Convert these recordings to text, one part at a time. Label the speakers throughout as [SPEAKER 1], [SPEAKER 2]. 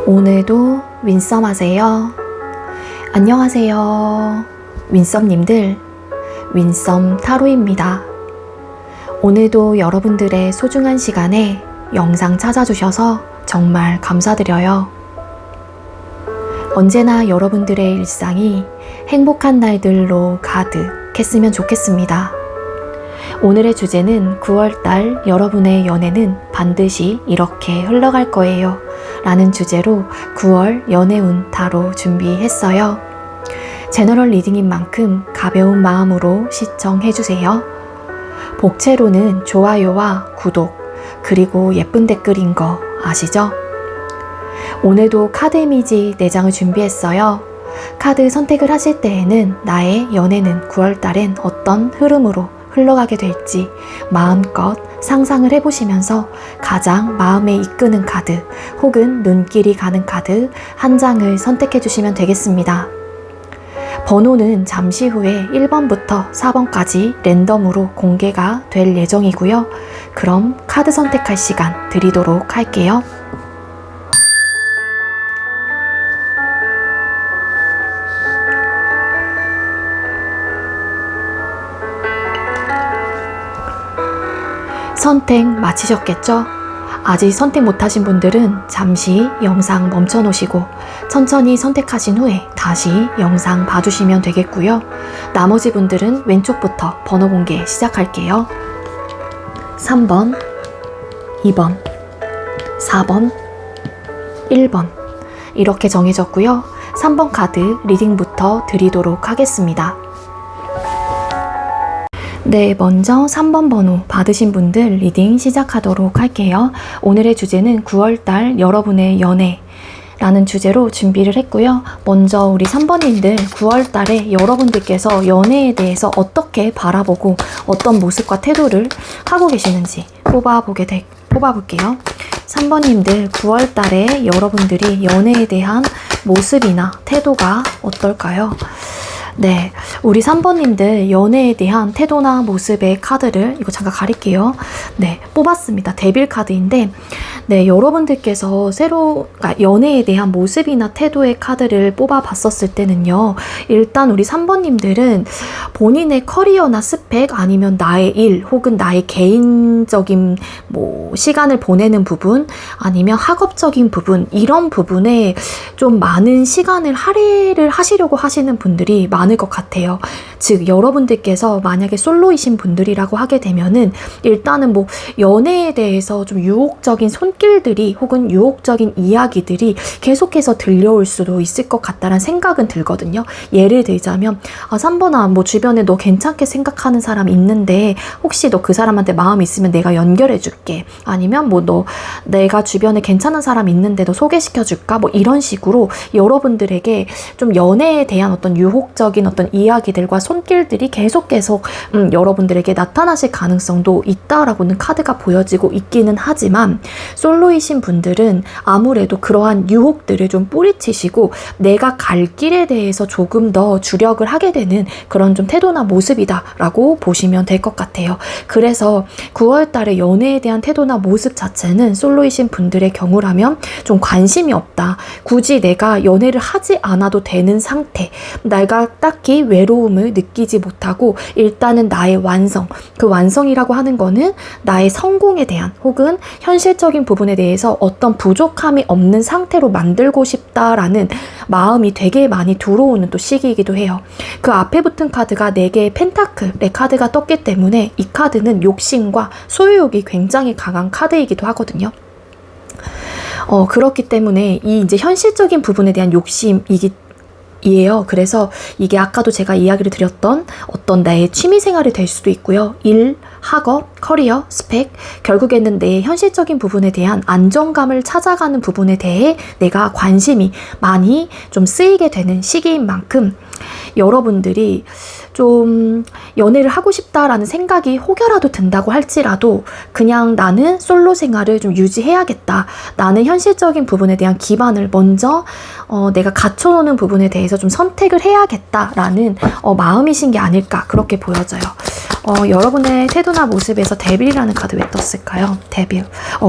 [SPEAKER 1] 오늘도 윈썸 하세요. 안녕하세요. 윈썸님들, 윈썸 타로입니다. 오늘도 여러분들의 소중한 시간에 영상 찾아주셔서 정말 감사드려요. 언제나 여러분들의 일상이 행복한 날들로 가득했으면 좋겠습니다. 오늘의 주제는 9월달 여러분의 연애는 반드시 이렇게 흘러갈 거예요 라는 주제로 9월 연애운 타로 준비했어요. 제너럴 리딩인 만큼 가벼운 마음으로 시청해주세요. 복채로는 좋아요와 구독 그리고 예쁜 댓글인 거 아시죠? 오늘도 카드 이미지 4장을 준비했어요. 카드 선택을 하실 때에는 나의 연애는 9월달엔 어떤 흐름으로 흘러가게 될지 마음껏 상상을 해보시면서 가장 마음에 이끄는 카드 혹은 눈길이 가는 카드 한 장을 선택해 주시면 되겠습니다. 번호는 잠시 후에 1번부터 4번까지 랜덤으로 공개가 될 예정이고요. 그럼 카드 선택할 시간 드리도록 할게요. 선택 마치셨겠죠? 아직 선택 못하신 분들은 잠시 영상 멈춰 놓으시고 천천히 선택하신 후에 다시 영상 봐주시면 되겠고요. 나머지 분들은 왼쪽부터 번호 공개 시작할게요. 3번, 2번, 4번, 1번 이렇게 정해졌고요. 3번 카드 리딩부터 드리도록 하겠습니다. 네, 먼저 3번 번호 받으신 분들 리딩 시작하도록 할게요. 오늘의 주제는 9월달 여러분의 연애라는 주제로 준비를 했고요. 먼저 우리 3번님들 9월달에 여러분들께서 연애에 대해서 어떻게 바라보고 어떤 모습과 태도를 하고 계시는지 뽑아볼게요. 3번님들 9월달에 여러분들이 연애에 대한 모습이나 태도가 어떨까요? 네, 우리 3번님들 연애에 대한 태도나 모습의 카드를 이거 잠깐 가릴게요. 네, 뽑았습니다. 데빌 카드인데 네, 여러분들께서 그러니까 연애에 대한 모습이나 태도의 카드를 뽑아봤었을 때는요. 일단 우리 3번님들은 본인의 커리어나 스펙 아니면 나의 일 혹은 나의 개인적인 시간을 보내는 부분 아니면 학업적인 부분 이런 부분에 좀 많은 시간을 할애를 하시려고 하시는 분들이 많을 것 같아요. 즉 여러분들께서 만약에 솔로이신 분들이라고 하게 되면은 일단은 연애에 대해서 좀 유혹적인 손길들이 혹은 유혹적인 이야기들이 계속해서 들려올 수도 있을 것 같다는 생각은 들거든요. 예를 들자면 3번아 주변에 너 괜찮게 생각하는 사람 있는데 혹시 너 그 사람한테 마음 있으면 내가 연결해 줄게. 아니면 너 내가 주변에 괜찮은 사람 있는데 너 소개시켜 줄까? 이런 식으로 여러분들에게 좀 연애에 대한 어떤 유혹적인 어떤 이야기들과 손길들이 계속 여러분들에게 나타나실 가능성도 있다라고는 카드가 보여지고 있기는 하지만 솔로이신 분들은 아무래도 그러한 유혹들을 좀 뿌리치시고 내가 갈 길에 대해서 조금 더 주력을 하게 되는 그런 좀 태도나 모습이다라고 보시면 될 것 같아요. 그래서 9월달에 연애에 대한 태도나 모습 자체는 솔로이신 분들의 경우라면 좀 관심이 없다. 굳이 내가 연애를 하지 않아도 되는 상태, 내가 딱히 외로움을 느끼지 못하고 일단은 나의 완성, 그 완성이라고 하는 거는 나의 성공에 대한 혹은 현실적인 부분에 대해서 어떤 부족함이 없는 상태로 만들고 싶다라는 마음이 되게 많이 들어오는 또 시기이기도 해요. 그 앞에 붙은 카드가 4개의 펜타클의 카드가 떴기 때문에 이 카드는 욕심과 소유욕이 굉장히 강한 카드이기도 하거든요. 그렇기 때문에 이 이제 현실적인 부분에 대한 욕심이에요. 그래서 이게 아까도 제가 이야기를 드렸던 어떤 나의 취미생활이 될 수도 있고요. 일, 학업, 커리어, 스펙, 결국에는 내 현실적인 부분에 대한 안정감을 찾아가는 부분에 대해 내가 관심이 많이 좀 쓰이게 되는 시기인 만큼 여러분들이 좀 연애를 하고 싶다라는 생각이 혹여라도 든다고 할지라도 그냥 나는 솔로 생활을 좀 유지해야겠다. 나는 현실적인 부분에 대한 기반을 먼저 내가 갖춰놓는 부분에 대해서 좀 선택을 해야겠다라는 마음이신 게 아닐까 그렇게 보여져요. 여러분의 태도나 모습에서 데빌이라는 카드 왜 떴을까요? 데빌.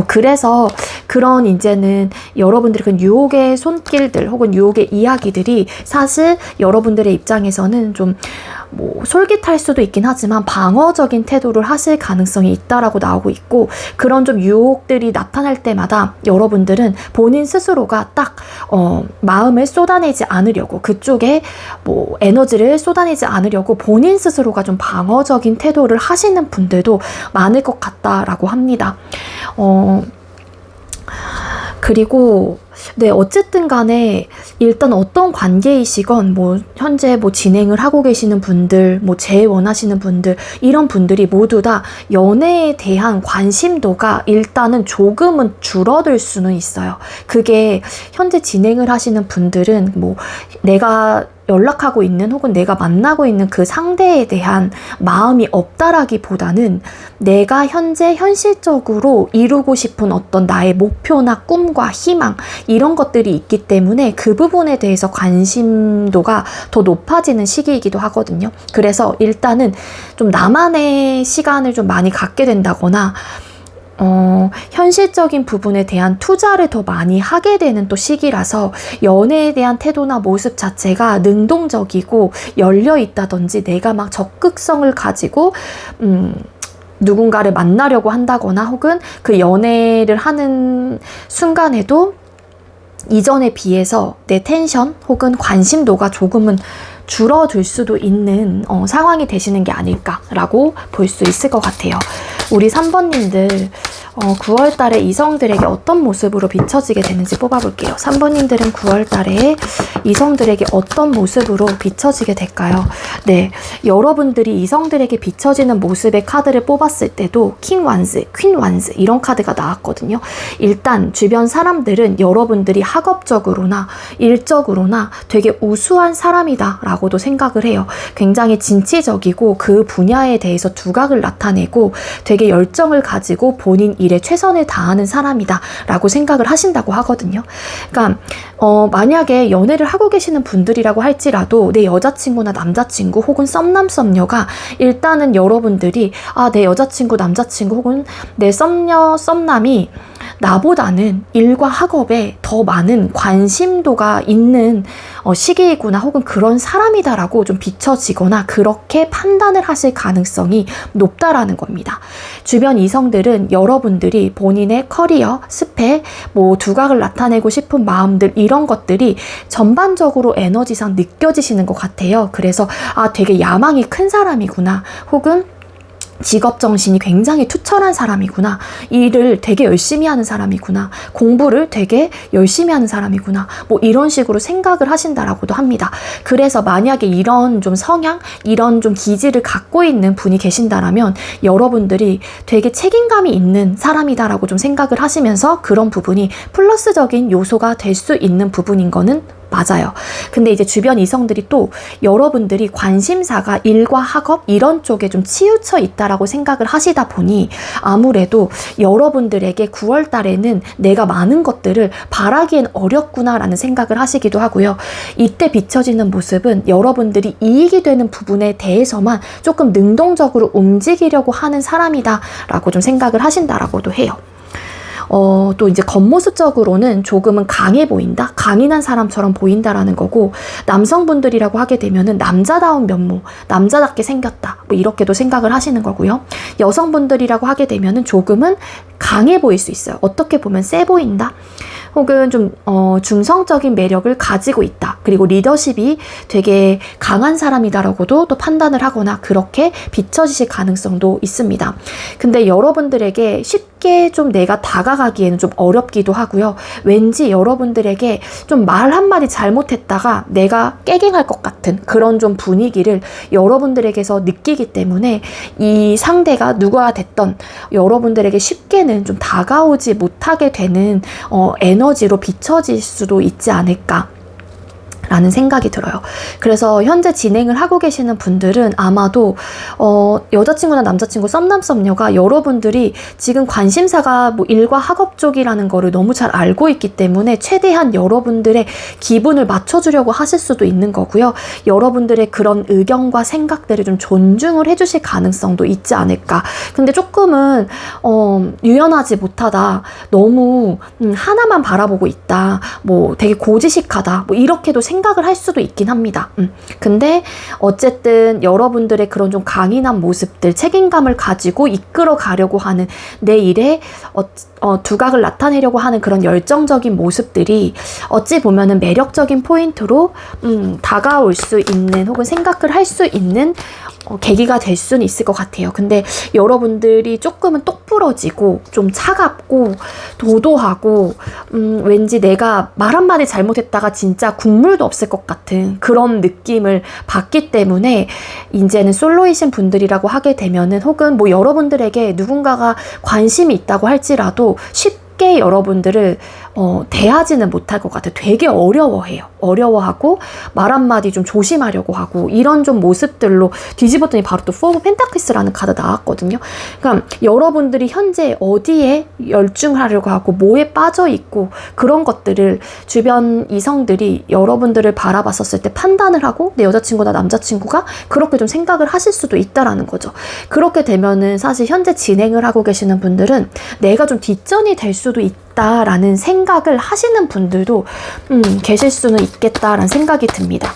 [SPEAKER 1] 그래서 그런 이제는 여러분들의 그 유혹의 손길들 혹은 유혹의 이야기들이 사실 여러분들의 입장에서는 좀 뭐 솔깃할 수도 있긴 하지만 방어적인 태도를 하실 가능성이 있다라고 나오고 있고, 그런 좀 유혹들이 나타날 때마다 여러분들은 본인 스스로가 딱 마음을 쏟아내지 않으려고, 그쪽에 뭐 에너지를 쏟아내지 않으려고 본인 스스로가 좀 방어적인 태도를 하시는 분들도 많을 것 같다라고 합니다. 그리고 네, 어쨌든 간에 일단 어떤 관계이시건 뭐 현재 뭐 진행을 하고 계시는 분들, 뭐 재원하시는 분들, 이런 분들이 모두 다 연애에 대한 관심도가 일단은 조금은 줄어들 수는 있어요. 그게 현재 진행을 하시는 분들은 뭐 내가 연락하고 있는 혹은 내가 만나고 있는 그 상대에 대한 마음이 없다라기보다는 내가 현재 현실적으로 이루고 싶은 어떤 나의 목표나 꿈과 희망, 이런 것들이 있기 때문에 그 부분에 대해서 관심도가 더 높아지는 시기이기도 하거든요. 그래서 일단은 좀 나만의 시간을 좀 많이 갖게 된다거나 현실적인 부분에 대한 투자를 더 많이 하게 되는 또 시기라서 연애에 대한 태도나 모습 자체가 능동적이고 열려있다든지 내가 막 적극성을 가지고 누군가를 만나려고 한다거나 혹은 그 연애를 하는 순간에도 이전에 비해서 내 텐션 혹은 관심도가 조금은 줄어들 수도 있는 상황이 되시는 게 아닐까라고 볼 수 있을 것 같아요. 우리 3번님들 9월 달에 이성들에게 어떤 모습으로 비춰지게 되는지 뽑아볼게요. 3번님들은 9월 달에 이성들에게 어떤 모습으로 비춰지게 될까요? 네, 여러분들이 이성들에게 비춰지는 모습의 카드를 뽑았을 때도 킹 완즈, 퀸 완즈 이런 카드가 나왔거든요. 일단 주변 사람들은 여러분들이 학업적으로나 일적으로나 되게 우수한 사람이다 라고도 생각을 해요. 굉장히 진취적이고 그 분야에 대해서 두각을 나타내고 되게 열정을 가지고 본인 일에 최선을 다하는 사람이다 라고 생각을 하신다고 하거든요. 그러니까 만약에 연애를 하고 계시는 분들이라고 할지라도 내 여자친구나 남자친구 혹은 썸남 썸녀가 일단은 여러분들이 내 여자친구 남자친구 혹은 내 썸녀 썸남이 나보다는 일과 학업에 더 많은 관심도가 있는 시기이구나 혹은 그런 사람이다라고 좀 비춰지거나 그렇게 판단을 하실 가능성이 높다라는 겁니다. 주변 이성들은 여러분들이 본인의 커리어, 스펙, 뭐 두각을 나타내고 싶은 마음들 이런 것들이 전반적으로 에너지상 느껴지시는 것 같아요. 그래서 되게 야망이 큰 사람이구나 혹은 직업정신이 굉장히 투철한 사람이구나, 일을 되게 열심히 하는 사람이구나, 공부를 되게 열심히 하는 사람이구나, 뭐 이런 식으로 생각을 하신다라고도 합니다. 그래서 만약에 이런 좀 성향, 이런 좀 기질을 갖고 있는 분이 계신다라면 여러분들이 되게 책임감이 있는 사람이다라고 좀 생각을 하시면서 그런 부분이 플러스적인 요소가 될 수 있는 부분인 거는 맞아요. 근데 이제 주변 이성들이 또 여러분들이 관심사가 일과 학업 이런 쪽에 좀 치우쳐 있다라고 생각을 하시다 보니 아무래도 여러분들에게 9월 달에는 내가 많은 것들을 바라기엔 어렵구나라는 생각을 하시기도 하고요. 이때 비춰지는 모습은 여러분들이 이익이 되는 부분에 대해서만 조금 능동적으로 움직이려고 하는 사람이다라고 좀 생각을 하신다라고도 해요. 또 이제 겉모습적으로는 조금은 강해 보인다? 강인한 사람처럼 보인다라는 거고, 남성분들이라고 하게 되면은 남자다운 면모, 남자답게 생겼다. 뭐 이렇게도 생각을 하시는 거고요. 여성분들이라고 하게 되면은 조금은 강해 보일 수 있어요. 어떻게 보면 세 보인다? 혹은 좀 중성적인 매력을 가지고 있다. 그리고 리더십이 되게 강한 사람이다라고도 또 판단을 하거나 그렇게 비춰지실 가능성도 있습니다. 근데 여러분들에게 쉽게 좀 내가 다가가기에는 좀 어렵기도 하고요. 왠지 여러분들에게 좀 말 한마디 잘못했다가 내가 깨갱할 것 같은 그런 좀 분위기를 여러분들에게서 느끼기 때문에 이 상대가 누가 됐던 여러분들에게 쉽게는 좀 다가오지 못하게 되는 에너지로 비춰질 수도 있지 않을까 라는 생각이 들어요. 그래서 현재 진행을 하고 계시는 분들은 아마도 여자친구나 남자친구, 썸남 썸녀가 여러분들이 지금 관심사가 뭐 일과 학업 쪽이라는 거를 너무 잘 알고 있기 때문에 최대한 여러분들의 기분을 맞춰주려고 하실 수도 있는 거고요. 여러분들의 그런 의견과 생각들을 좀 존중을 해주실 가능성도 있지 않을까. 근데 조금은 유연하지 못하다, 너무 하나만 바라보고 있다, 뭐 되게 고지식하다, 뭐 이렇게도 생각을 할 수도 있긴 합니다. 근데 어쨌든 여러분들의 그런 좀 강인한 모습들, 책임감을 가지고 이끌어 가려고 하는 내 일에 두각을 나타내려고 하는 그런 열정적인 모습들이 어찌 보면은 매력적인 포인트로 다가올 수 있는, 혹은 생각을 할 수 있는 계기가 될 수는 있을 것 같아요. 근데 여러분들이 조금은 똑부러지고 좀 차갑고 도도하고 왠지 내가 말 한마디 잘못했다가 진짜 국물도 없을 것 같은 그런 느낌을 받기 때문에 이제는 솔로이신 분들이라고 하게 되면은, 혹은 뭐 여러분들에게 누군가가 관심이 있다고 할지라도 쉽게 여러분들을 대하지는 못할 것 같아요. 되게 어려워하고 말 한마디 좀 조심하려고 하고, 이런 좀 모습들로 뒤집었더니 바로 또 포 오브 펜타클스라는 카드 나왔거든요. 그러니까 여러분들이 현재 어디에 열중하려고 하고 뭐에 빠져 있고, 그런 것들을 주변 이성들이 여러분들을 바라봤었을 때 판단을 하고 내 여자친구나 남자친구가 그렇게 좀 생각을 하실 수도 있다라는 거죠. 그렇게 되면은 사실 현재 진행을 하고 계시는 분들은 내가 좀 뒷전이 될 수도 있다라는 생각을 하시는 분들도 계실 수는 있겠다라는 생각이 듭니다.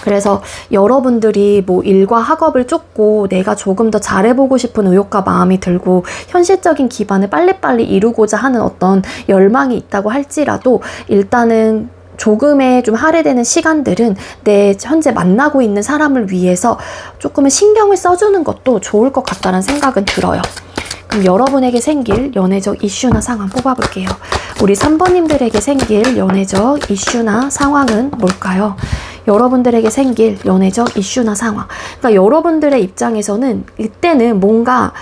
[SPEAKER 1] 그래서 여러분들이 뭐 일과 학업을 쫓고 내가 조금 더 잘해보고 싶은 의욕과 마음이 들고 현실적인 기반을 빨리빨리 이루고자 하는 어떤 열망이 있다고 할지라도, 일단은 조금의 좀 할애되는 시간들은 내 현재 만나고 있는 사람을 위해서 조금은 신경을 써주는 것도 좋을 것 같다는 생각은 들어요. 그럼 여러분에게 생길 연애적 이슈나 상황 뽑아볼게요. 우리 3번님들에게 생길 연애적 이슈나 상황은 뭘까요? 여러분들에게 생길 연애적 이슈나 상황. 그러니까 여러분들의 입장에서는 이때는 뭔가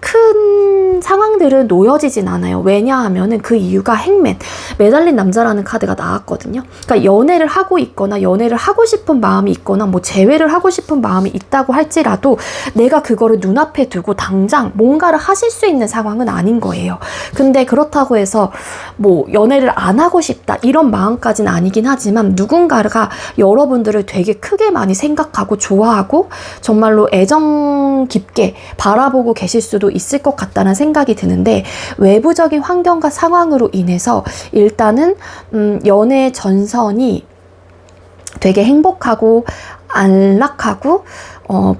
[SPEAKER 1] 큰 상황들은 놓여지진 않아요. 왜냐하면은 그 이유가 행맨, 매달린 남자라는 카드가 나왔거든요. 그러니까 연애를 하고 있거나 연애를 하고 싶은 마음이 있거나 뭐 재회를 하고 싶은 마음이 있다고 할지라도 내가 그거를 눈앞에 두고 당장 뭔가를 하실 수 있는 상황은 아닌 거예요. 근데 그렇다고 해서 뭐 연애를 안 하고 싶다 이런 마음까지는 아니긴 하지만, 누군가가 여러분들을 되게 크게 많이 생각하고 좋아하고 정말로 애정 깊게 바라보고 계실 수도 있을 것 같다는 생각이 드는데, 외부적인 환경과 상황으로 인해서 일단은 연애 전선이 되게 행복하고 안락하고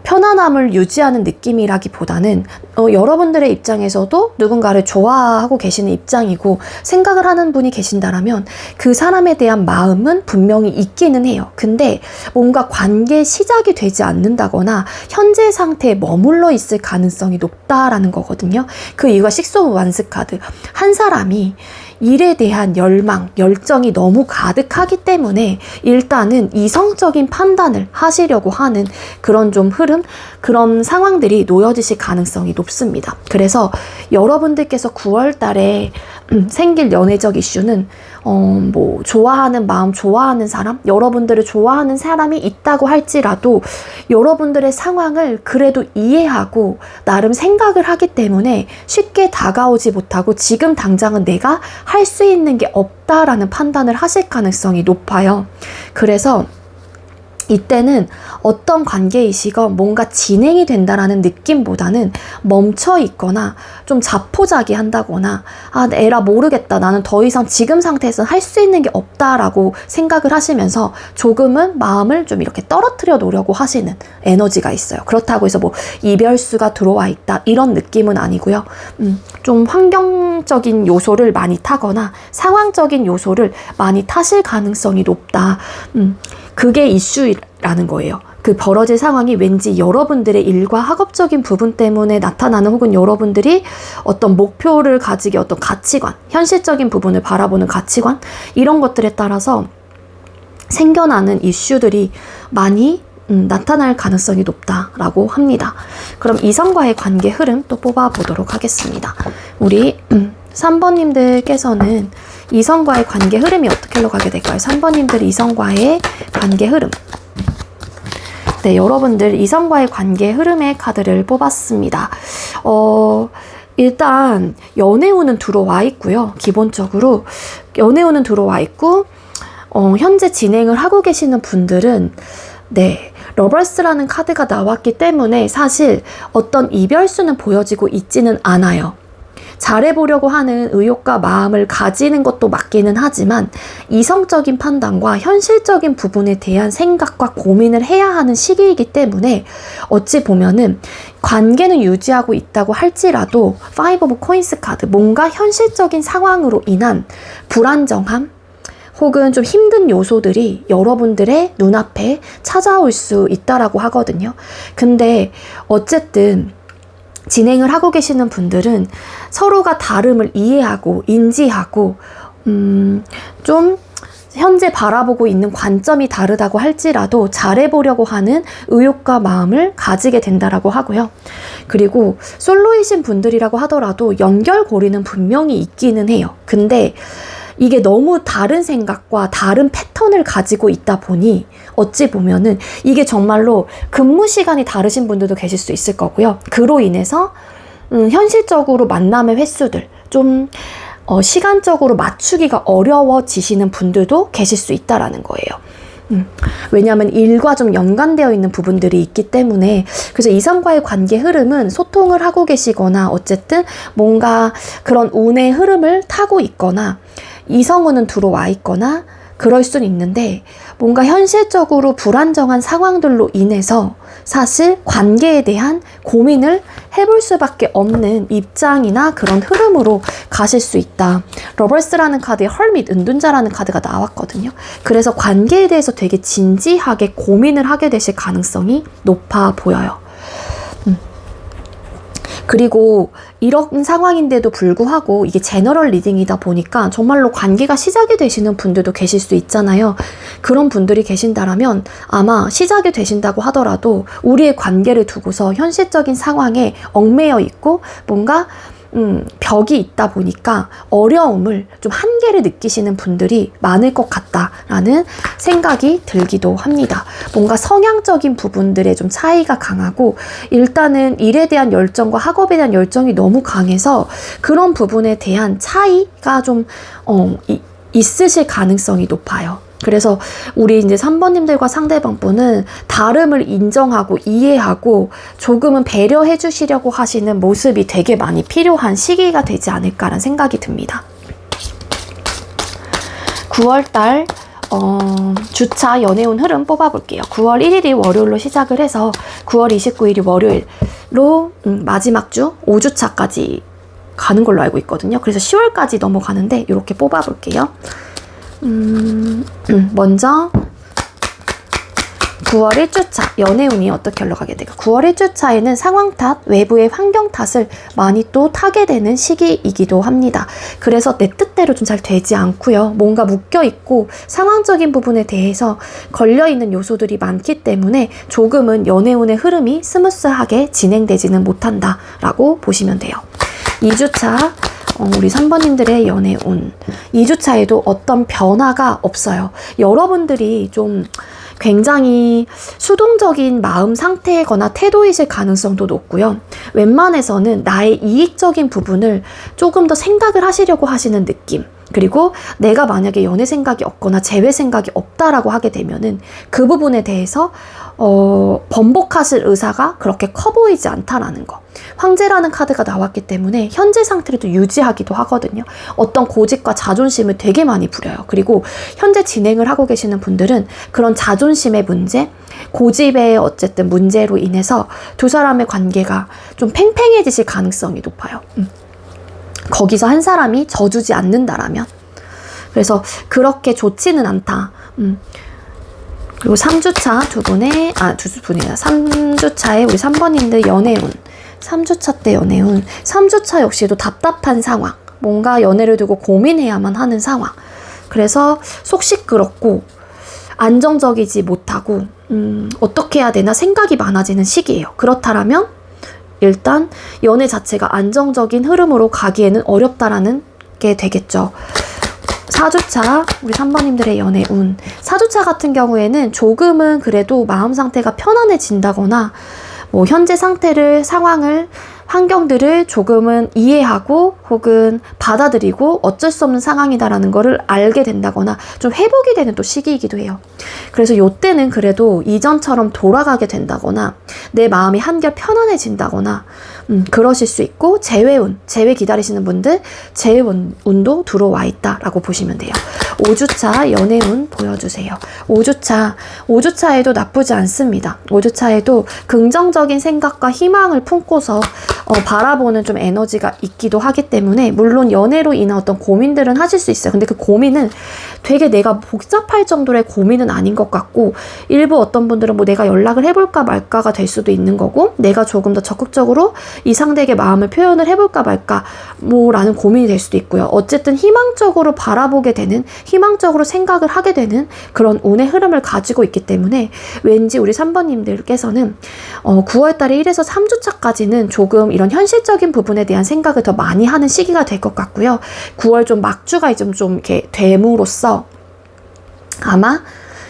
[SPEAKER 1] 편안함을 유지하는 느낌이라기보다는 여러분들의 입장에서도 누군가를 좋아하고 계시는 입장이고 생각을 하는 분이 계신다라면 그 사람에 대한 마음은 분명히 있기는 해요. 근데 뭔가 관계 시작이 되지 않는다거나 현재 상태에 머물러 있을 가능성이 높다라는 거거든요. 그 이유가 식스 오브 완스 카드. 한 사람이 일에 대한 열망, 열정이 너무 가득하기 때문에 일단은 이성적인 판단을 하시려고 하는 그런 좀 흐름, 그런 상황들이 놓여지실 가능성이 높습니다. 그래서 여러분들께서 9월 달에 생길 연애적 이슈는 뭐 좋아하는 마음, 좋아하는 사람, 여러분들을 좋아하는 사람이 있다고 할지라도 여러분들의 상황을 그래도 이해하고 나름 생각을 하기 때문에 쉽게 다가오지 못하고 지금 당장은 내가 할 수 있는 게 없다라는 판단을 하실 가능성이 높아요. 그래서 이때는 어떤 관계이시건 뭔가 진행이 된다라는 느낌보다는 멈춰 있거나 좀 자포자기한다거나 에라 모르겠다, 나는 더 이상 지금 상태에서 할 수 있는 게 없다라고 생각을 하시면서 조금은 마음을 좀 이렇게 떨어뜨려 놓으려고 하시는 에너지가 있어요. 그렇다고 해서 뭐 이별수가 들어와 있다 이런 느낌은 아니고요. 좀 환경적인 요소를 많이 타거나 상황적인 요소를 많이 타실 가능성이 높다. 그게 이슈라는 거예요. 그 벌어질 상황이 왠지 여러분들의 일과 학업적인 부분 때문에 나타나는, 혹은 여러분들이 어떤 목표를 가지기, 어떤 가치관, 현실적인 부분을 바라보는 가치관, 이런 것들에 따라서 생겨나는 이슈들이 많이 나타날 가능성이 높다라고 합니다. 그럼 이성과의 관계 흐름 또 뽑아보도록 하겠습니다. 우리 3번님들께서는 이성과의 관계 흐름이 어떻게 흘러가게 될까요? 3번님들 이성과의 관계 흐름. 네, 여러분들 이성과의 관계 흐름의 카드를 뽑았습니다. 일단 연애운은 들어와 있고요. 기본적으로 연애운은 들어와 있고 현재 진행을 하고 계시는 분들은 네, 러버스라는 카드가 나왔기 때문에 사실 어떤 이별수는 보여지고 있지는 않아요. 잘해보려고 하는 의욕과 마음을 가지는 것도 맞기는 하지만 이성적인 판단과 현실적인 부분에 대한 생각과 고민을 해야 하는 시기이기 때문에 어찌 보면은 관계는 유지하고 있다고 할지라도 파이브 오브 코인스 카드, 뭔가 현실적인 상황으로 인한 불안정함 혹은 좀 힘든 요소들이 여러분들의 눈앞에 찾아올 수 있다라고 하거든요. 근데 어쨌든 진행을 하고 계시는 분들은 서로가 다름을 이해하고 인지하고 좀 현재 바라보고 있는 관점이 다르다고 할지라도 잘해보려고 하는 의욕과 마음을 가지게 된다라고 하고요. 그리고 솔로이신 분들이라고 하더라도 연결고리는 분명히 있기는 해요. 근데 이게 너무 다른 생각과 다른 패턴을 가지고 있다 보니 어찌 보면은 이게 정말로 근무 시간이 다르신 분들도 계실 수 있을 거고요. 그로 인해서 현실적으로 만남의 횟수들 좀 시간적으로 맞추기가 어려워지시는 분들도 계실 수 있다라는 거예요. 왜냐하면 일과 좀 연관되어 있는 부분들이 있기 때문에 그래서 이성과의 관계 흐름은 소통을 하고 계시거나 어쨌든 뭔가 그런 운의 흐름을 타고 있거나 이성운은 들어와 있거나 그럴 수는 있는데 뭔가 현실적으로 불안정한 상황들로 인해서 사실 관계에 대한 고민을 해볼 수밖에 없는 입장이나 그런 흐름으로 가실 수 있다. 러버스라는 카드에 헐밋, 은둔자라는 카드가 나왔거든요. 그래서 관계에 대해서 되게 진지하게 고민을 하게 되실 가능성이 높아 보여요. 그리고 이런 상황인데도 불구하고 이게 제너럴 리딩이다 보니까 정말로 관계가 시작이 되시는 분들도 계실 수 있잖아요. 그런 분들이 계신다라면 아마 시작이 되신다고 하더라도 우리의 관계를 두고서 현실적인 상황에 얽매여 있고 뭔가 벽이 있다 보니까 어려움을 좀 한계를 느끼시는 분들이 많을 것 같다라는 생각이 들기도 합니다. 뭔가 성향적인 부분들에 좀 차이가 강하고 일단은 일에 대한 열정과 학업에 대한 열정이 너무 강해서 그런 부분에 대한 차이가 좀 있으실 가능성이 높아요. 그래서 우리 이제 3번님들과 상대방분은 다름을 인정하고 이해하고 조금은 배려해 주시려고 하시는 모습이 되게 많이 필요한 시기가 되지 않을까라는 생각이 듭니다. 9월달 주차 연애운 흐름 뽑아볼게요. 9월 1일이 월요일로 시작을 해서 9월 29일이 월요일로 마지막 주 5주차까지 가는 걸로 알고 있거든요. 그래서 10월까지 넘어가는데 이렇게 뽑아볼게요. 먼저 9월 1주차 연애운이 어떻게 흘러가게 될까? 9월 1주차에는 상황 탓, 외부의 환경 탓을 많이 또 타게 되는 시기이기도 합니다. 그래서 내 뜻대로 좀 잘 되지 않고요. 뭔가 묶여있고 상황적인 부분에 대해서 걸려있는 요소들이 많기 때문에 조금은 연애운의 흐름이 스무스하게 진행되지는 못한다라고 보시면 돼요. 2주차 우리 3번님들의 연애운 2주차에도 어떤 변화가 없어요. 여러분들이 좀 굉장히 수동적인 마음 상태거나 태도이실 가능성도 높고요. 웬만해서는 나의 이익적인 부분을 조금 더 생각을 하시려고 하시는 느낌. 그리고 내가 만약에 연애 생각이 없거나 재회 생각이 없다라고 하게 되면은 그 부분에 대해서 번복하실 의사가 그렇게 커 보이지 않다라는 거. 황제라는 카드가 나왔기 때문에 현재 상태를 또 유지하기도 하거든요. 어떤 고집과 자존심을 되게 많이 부려요. 그리고 현재 진행을 하고 계시는 분들은 그런 자존심의 문제, 고집의 어쨌든 문제로 인해서 두 사람의 관계가 좀 팽팽해지실 가능성이 높아요. 거기서 한 사람이 져주지 않는다라면. 그래서 그렇게 좋지는 않다. 그리고 3주차 두 분이나 3주차에 우리 3번님들 연애운. 3주차 때 연애운. 3주차 역시도 답답한 상황. 뭔가 연애를 두고 고민해야만 하는 상황. 그래서 속 시끄럽고 안정적이지 못하고 어떻게 해야 되나 생각이 많아지는 시기예요. 그렇다면 일단 연애 자체가 안정적인 흐름으로 가기에는 어렵다라는 게 되겠죠. 4주차 우리 3번님들의 연애 운. 4주차 같은 경우에는 조금은 그래도 마음 상태가 편안해진다거나 뭐 현재 상태를, 상황을, 환경들을 조금은 이해하고 혹은 받아들이고 어쩔 수 없는 상황이다라는 거를 알게 된다거나 좀 회복이 되는 또 시기이기도 해요. 그래서 요때는 그래도 이전처럼 돌아가게 된다거나 내 마음이 한결 편안해진다거나 그러실 수 있고, 재회운, 재회 기다리시는 분들 재회운도 들어와 있다라고 보시면 돼요. 5주차 연애운 보여주세요. 5주차에도 나쁘지 않습니다. 5주차에도 긍정적인 생각과 희망을 품고서 바라보는 좀 에너지가 있기도 하기 때문에, 물론 연애로 인한 어떤 고민들은 하실 수 있어요. 근데 그 고민은 되게 내가 복잡할 정도의 고민은 아닌 것 같고, 일부 어떤 분들은 뭐 내가 연락을 해볼까 말까가 될 수도 있는 거고, 내가 조금 더 적극적으로 이 상대에게 마음을 표현을 해볼까 말까 뭐라는 고민이 될 수도 있고요. 어쨌든 희망적으로 바라보게 되는, 희망적으로 생각을 하게 되는 그런 운의 흐름을 가지고 있기 때문에 왠지 우리 3번님들께서는 9월달에 1에서 3주차까지는 조금 이런 현실적인 부분에 대한 생각을 더 많이 하는 시기가 될 것 같고요. 9월 좀 막주가 좀 이렇게 됨으로써 아마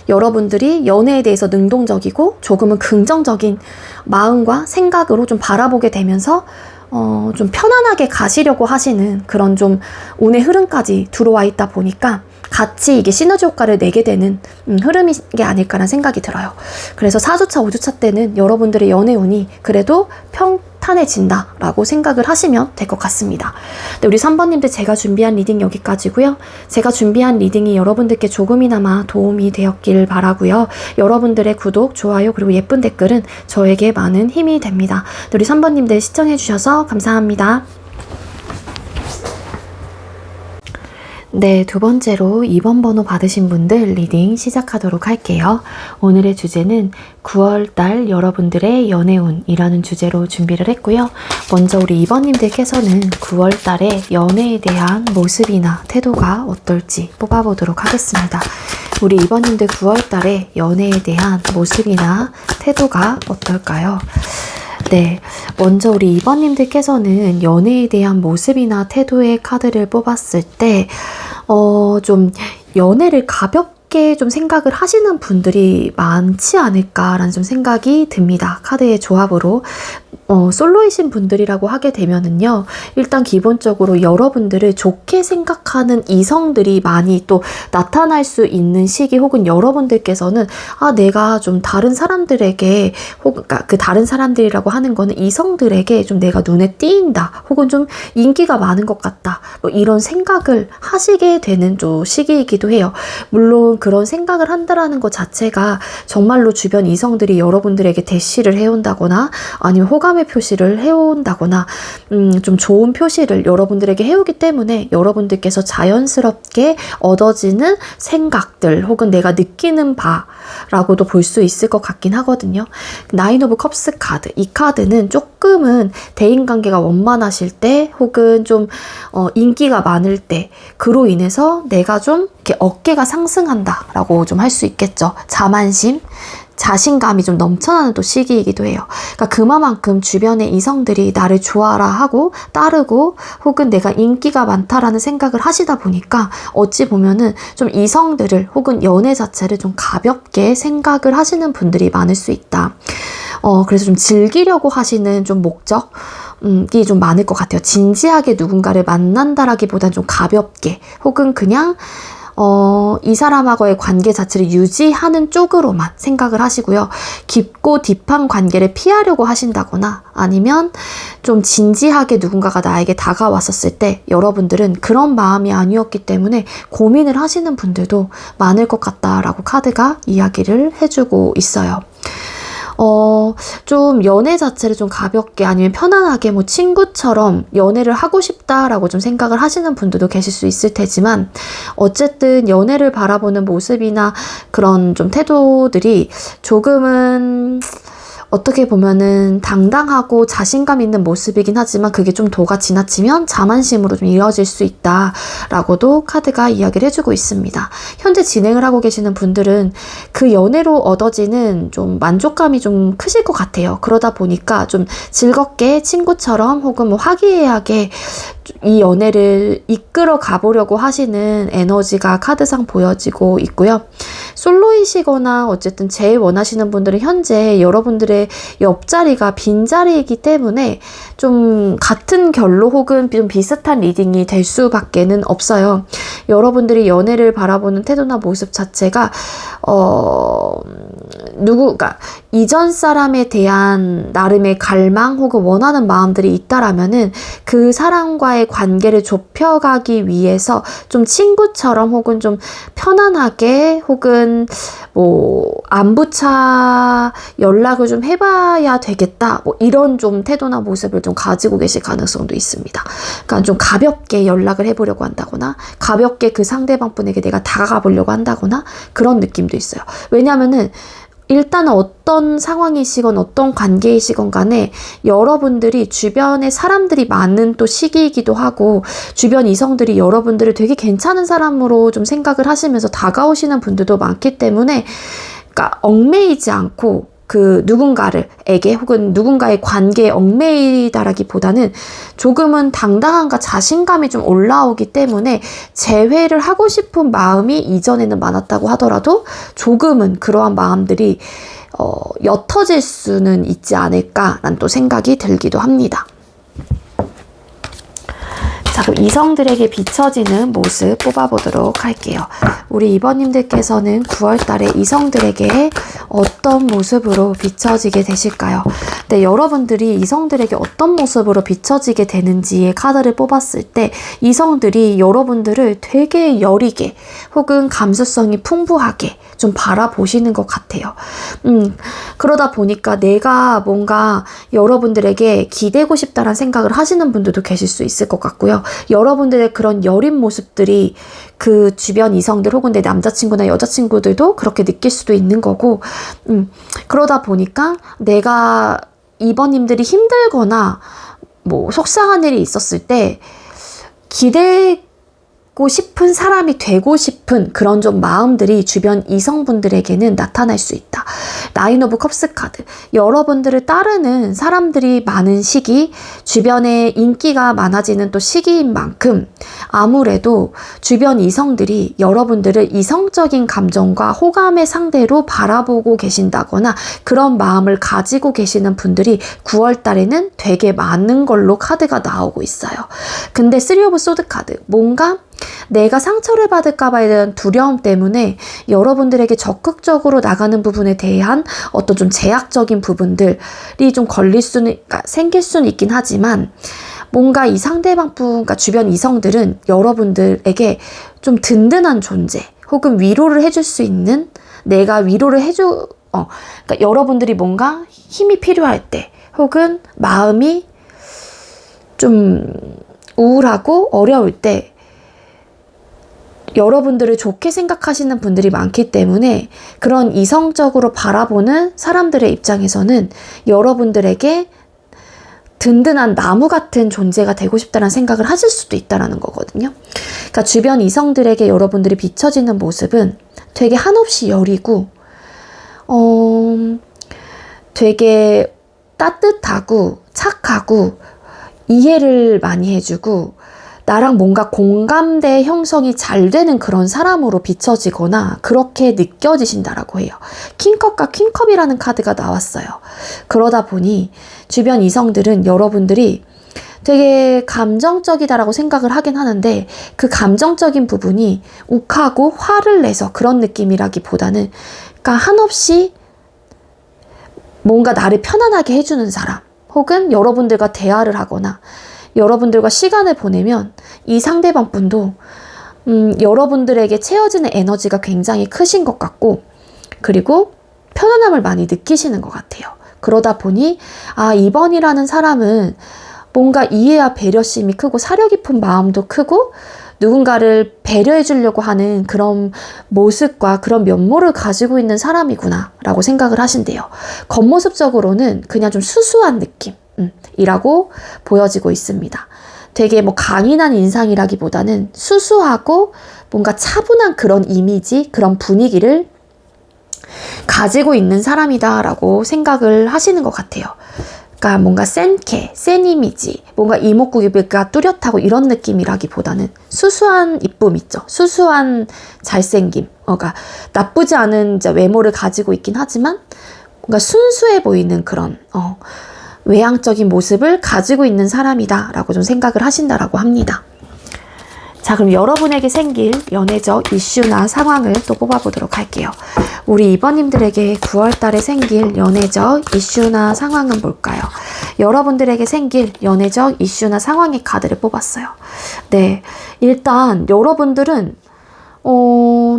[SPEAKER 1] 여러분들이 연애에 대해서 능동적이고 조금은 긍정적인 마음과 생각으로 좀 바라보게 되면서 좀 편안하게 가시려고 하시는 그런 좀 운의 흐름까지 들어와 있다 보니까 같이 이게 시너지 효과를 내게 되는 흐름인 게 아닐까라는 생각이 들어요. 그래서 4주차, 5주차 때는 여러분들의 연애 운이 그래도 평탄해진다라고 생각을 하시면 될 것 같습니다. 네, 우리 3번님들 제가 준비한 리딩 여기까지고요. 제가 준비한 리딩이 여러분들께 조금이나마 도움이 되었길 바라고요. 여러분들의 구독, 좋아요, 그리고 예쁜 댓글은 저에게 많은 힘이 됩니다. 네, 우리 3번님들 시청해주셔서 감사합니다. 네, 두 번째로 2번 번호 받으신 분들 리딩 시작하도록 할게요. 오늘의 주제는 9월달 여러분들의 연애운이라는 주제로 준비를 했고요. 먼저 우리 2번님들께서는 9월달의 연애에 대한 모습이나 태도가 어떨지 뽑아보도록 하겠습니다. 우리 2번님들 9월달의 연애에 대한 모습이나 태도가 어떨까요? 네, 먼저 우리 2번님들께서는 연애에 대한 모습이나 태도의 카드를 뽑았을 때 좀 연애를 가볍게 좀 생각을 하시는 분들이 많지 않을까라는 좀 생각이 듭니다. 카드의 조합으로. 솔로이신 분들이라고 하게 되면은요, 일단 기본적으로 여러분들을 좋게 생각하는 이성들이 많이 또 나타날 수 있는 시기, 혹은 여러분들께서는 내가 좀 다른 사람들에게, 혹은 그 다른 사람들이라고 하는 거는 이성들에게 좀 내가 눈에 띄인다, 혹은 좀 인기가 많은 것 같다, 뭐 이런 생각을 하시게 되는 좀 시기이기도 해요. 물론 그런 생각을 한다라는 것 자체가 정말로 주변 이성들이 여러분들에게 대시를 해온다거나 아니면 호감의 표시를 해온다거나 좀 좋은 표시를 여러분들에게 해오기 때문에 여러분들께서 자연스럽게 얻어지는 생각들 혹은 내가 느끼는 바라고도 볼 수 있을 것 같긴 하거든요. 나인 오브 컵스 카드, 이 카드는 조금은 대인관계가 원만하실 때 혹은 좀 인기가 많을 때 그로 인해서 내가 좀 이렇게 어깨가 상승한다 라고 좀 할 수 있겠죠. 자만심, 자신감이 좀 넘쳐나는 또 시기이기도 해요. 그러니까 그만큼 주변의 이성들이 나를 좋아라 하고 따르고 혹은 내가 인기가 많다라는 생각을 하시다 보니까 어찌 보면은 좀 이성들을 혹은 연애 자체를 좀 가볍게 생각을 하시는 분들이 많을 수 있다. 그래서 좀 즐기려고 하시는 좀 목적이 좀 많을 것 같아요. 진지하게 누군가를 만난다라기보단 좀 가볍게 혹은 그냥 이 사람하고의 관계 자체를 유지하는 쪽으로만 생각을 하시고요. 깊고 딥한 관계를 피하려고 하신다거나 아니면 좀 진지하게 누군가가 나에게 다가왔었을 때 여러분들은 그런 마음이 아니었기 때문에 고민을 하시는 분들도 많을 것 같다라고 카드가 이야기를 해주고 있어요. 좀 연애 자체를 좀 가볍게 아니면 편안하게 뭐 친구처럼 연애를 하고 싶다라고 좀 생각을 하시는 분들도 계실 수 있을 테지만 어쨌든 연애를 바라보는 모습이나 그런 좀 태도들이 조금은 어떻게 보면은 당당하고 자신감 있는 모습이긴 하지만 그게 좀 도가 지나치면 자만심으로 좀 이어질 수 있다라고도 카드가 이야기를 해주고 있습니다. 현재 진행을 하고 계시는 분들은 그 연애로 얻어지는 좀 만족감이 좀 크실 것 같아요. 그러다 보니까 좀 즐겁게 친구처럼 혹은 뭐 화기애애하게 이 연애를 이끌어 가보려고 하시는 에너지가 카드상 보여지고 있고요. 솔로이시거나 어쨌든 제일 원하시는 분들은 현재 여러분들의 옆자리가 빈자리이기 때문에 좀 같은 결로 혹은 좀 비슷한 리딩이 될 수밖에는 없어요. 여러분들이 연애를 바라보는 태도나 모습 자체가 누구가 이전 사람에 대한 나름의 갈망 혹은 원하는 마음들이 있다라면은 그 사람과의 관계를 좁혀가기 위해서 좀 친구처럼 혹은 좀 편안하게 혹은 뭐 안부차 연락을 좀 해봐야 되겠다 뭐 이런 좀 태도나 모습을 좀 가지고 계실 가능성도 있습니다. 그러니까 좀 가볍게 연락을 해보려고 한다거나 가볍게 그 상대방 분에게 내가 다가가 보려고 한다거나 그런 느낌도 있어요. 왜냐하면은 일단은 어떤 상황이시건 어떤 관계이시건 간에 여러분들이 주변에 사람들이 많은 또 시기이기도 하고 주변 이성들이 여러분들을 되게 괜찮은 사람으로 좀 생각을 하시면서 다가오시는 분들도 많기 때문에 그러니까 얽매이지 않고 그 누군가에게 혹은 누군가의 관계에 얽매이다라기보다는 조금은 당당함과 자신감이 좀 올라오기 때문에 재회를 하고 싶은 마음이 이전에는 많았다고 하더라도 조금은 그러한 마음들이 옅어질 수는 있지 않을까라는 또 생각이 들기도 합니다. 자, 그럼 이성들에게 비춰지는 모습 뽑아보도록 할게요. 우리 2번님들께서는 9월달에 이성들에게 어떤 모습으로 비춰지게 되실까요? 네, 여러분들이 이성들에게 어떤 모습으로 비춰지게 되는지의 카드를 뽑았을 때 이성들이 여러분들을 되게 여리게 혹은 감수성이 풍부하게 좀 바라보시는 것 같아요. 그러다 보니까 내가 뭔가 여러분들에게 기대고 싶다라는 생각을 하시는 분들도 계실 수 있을 것 같고요. 여러분들의 그런 여린 모습들이 그 주변 이성들 혹은 내 남자친구나 여자친구들도 그렇게 느낄 수도 있는 거고 그러다 보니까 내가 이번님들이 힘들거나 뭐 속상한 일이 있었을 때 기대고 싶은 사람이 되고 싶은 그런 좀 마음들이 주변 이성분들에게는 나타날 수 있다. 나인 오브 컵스 카드. 여러분들을 따르는 사람들이 많은 시기, 주변에 인기가 많아지는 또 시기인 만큼 아무래도 주변 이성들이 여러분들을 이성적인 감정과 호감의 상대로 바라보고 계신다거나 그런 마음을 가지고 계시는 분들이 9월 달에는 되게 많은 걸로 카드가 나오고 있어요. 근데 3 오브 소드 카드. 뭔가 내가 상처를 받을까봐에 대한 두려움 때문에 여러분들에게 적극적으로 나가는 부분에 대한 어떤 좀 제약적인 부분들이 좀 생길 수는 있긴 하지만 뭔가 이 상대방 그러니까 주변 이성들은 여러분들에게 좀 든든한 존재 혹은 위로를 해줄 수 있는 내가 위로를 그러니까 여러분들이 뭔가 힘이 필요할 때 혹은 마음이 좀 우울하고 어려울 때 여러분들을 좋게 생각하시는 분들이 많기 때문에 그런 이성적으로 바라보는 사람들의 입장에서는 여러분들에게 든든한 나무 같은 존재가 되고 싶다는 생각을 하실 수도 있다는 거거든요. 그러니까 주변 이성들에게 여러분들이 비춰지는 모습은 되게 한없이 여리고 되게 따뜻하고 착하고 이해를 많이 해주고 나랑 뭔가 공감대 형성이 잘 되는 그런 사람으로 비춰지거나 그렇게 느껴지신다라고 해요. 킹컵과 퀸컵이라는 카드가 나왔어요. 그러다 보니 주변 이성들은 여러분들이 되게 감정적이다라고 생각을 하긴 하는데 그 감정적인 부분이 욱하고 화를 내서 그런 느낌이라기보다는 그러니까 한없이 뭔가 나를 편안하게 해주는 사람 혹은 여러분들과 대화를 하거나 여러분들과 시간을 보내면 이 상대방 분도 여러분들에게 채워지는 에너지가 굉장히 크신 것 같고 그리고 편안함을 많이 느끼시는 것 같아요. 그러다 보니 2번이라는 사람은 뭔가 이해와 배려심이 크고 사려 깊은 마음도 크고 누군가를 배려해 주려고 하는 그런 모습과 그런 면모를 가지고 있는 사람이구나 라고 생각을 하신대요. 겉모습적으로는 그냥 좀 수수한 느낌 이라고 보여지고 있습니다. 되게 뭐 강인한 인상이라기보다는 수수하고 뭔가 차분한 그런 이미지, 그런 분위기를 가지고 있는 사람이다 라고 생각을 하시는 것 같아요. 그러니까 뭔가 센 이미지, 뭔가 이목구비가 뚜렷하고 이런 느낌이라기보다는 수수한 이쁨 있죠. 수수한 잘생김. 그러니까 나쁘지 않은 이제 외모를 가지고 있긴 하지만 뭔가 순수해 보이는 그런 외향적인 모습을 가지고 있는 사람이다 라고 좀 생각을 하신다라고 합니다. 자, 그럼 여러분에게 생길 연애적 이슈나 상황을 또 뽑아보도록 할게요. 우리 2번님들에게 9월달에 생길 연애적 이슈나 상황은 뭘까요? 여러분들에게 생길 연애적 이슈나 상황의 카드를 뽑았어요. 네, 일단 여러분들은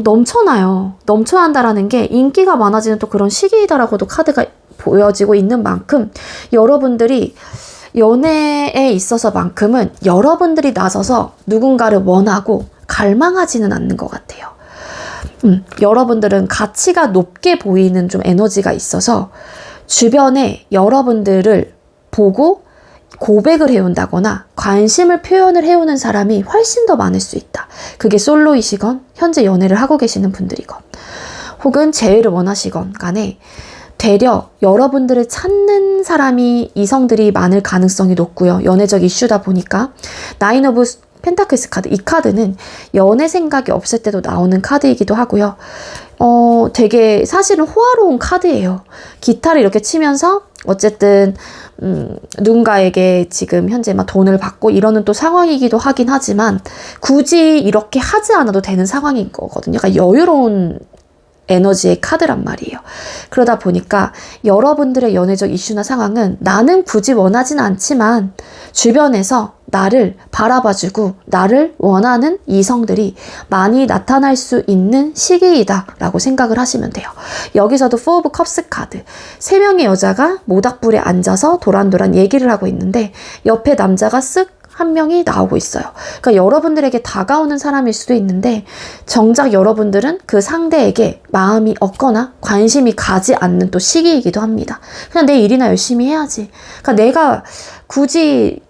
[SPEAKER 1] 넘쳐나요. 넘쳐야 한다라는 게 인기가 많아지는 또 그런 시기이다라고도 카드가 보여지고 있는 만큼 여러분들이 연애에 있어서만큼은 여러분들이 나서서 누군가를 원하고 갈망하지는 않는 것 같아요. 여러분들은 가치가 높게 보이는 좀 에너지가 있어서 주변에 여러분들을 보고 고백을 해온다거나 관심을 표현을 해오는 사람이 훨씬 더 많을 수 있다. 그게 솔로이시건 현재 연애를 하고 계시는 분들이건 혹은 재회를 원하시건 간에 되려 여러분들을 찾는 사람이 이성들이 많을 가능성이 높고요. 연애적 이슈다 보니까 나인 오브 펜타클스 카드, 이 카드는 연애 생각이 없을 때도 나오는 카드이기도 하고요. 되게 사실은 호화로운 카드예요. 기타를 이렇게 치면서 어쨌든 누군가에게 지금 현재 막 돈을 받고 이러는 또 상황이기도 하긴 하지만 굳이 이렇게 하지 않아도 되는 상황인 거거든요. 그러니까 여유로운 에너지의 카드란 말이에요. 그러다 보니까 여러분들의 연애적 이슈나 상황은 나는 굳이 원하진 않지만 주변에서 나를 바라봐주고 나를 원하는 이성들이 많이 나타날 수 있는 시기이다 라고 생각을 하시면 돼요. 여기서도 4 오브 컵스 카드, 3명의 여자가 모닥불에 앉아서 도란도란 얘기를 하고 있는데 옆에 남자가 쓱 한 명이 나오고 있어요. 그러니까 여러분들에게 다가오는 사람일 수도 있는데 정작 여러분들은 그 상대에게 마음이 없거나 관심이 가지 않는 또 시기이기도 합니다. 그냥 내 일이나 열심히 해야지. 그러니까 내가 굳이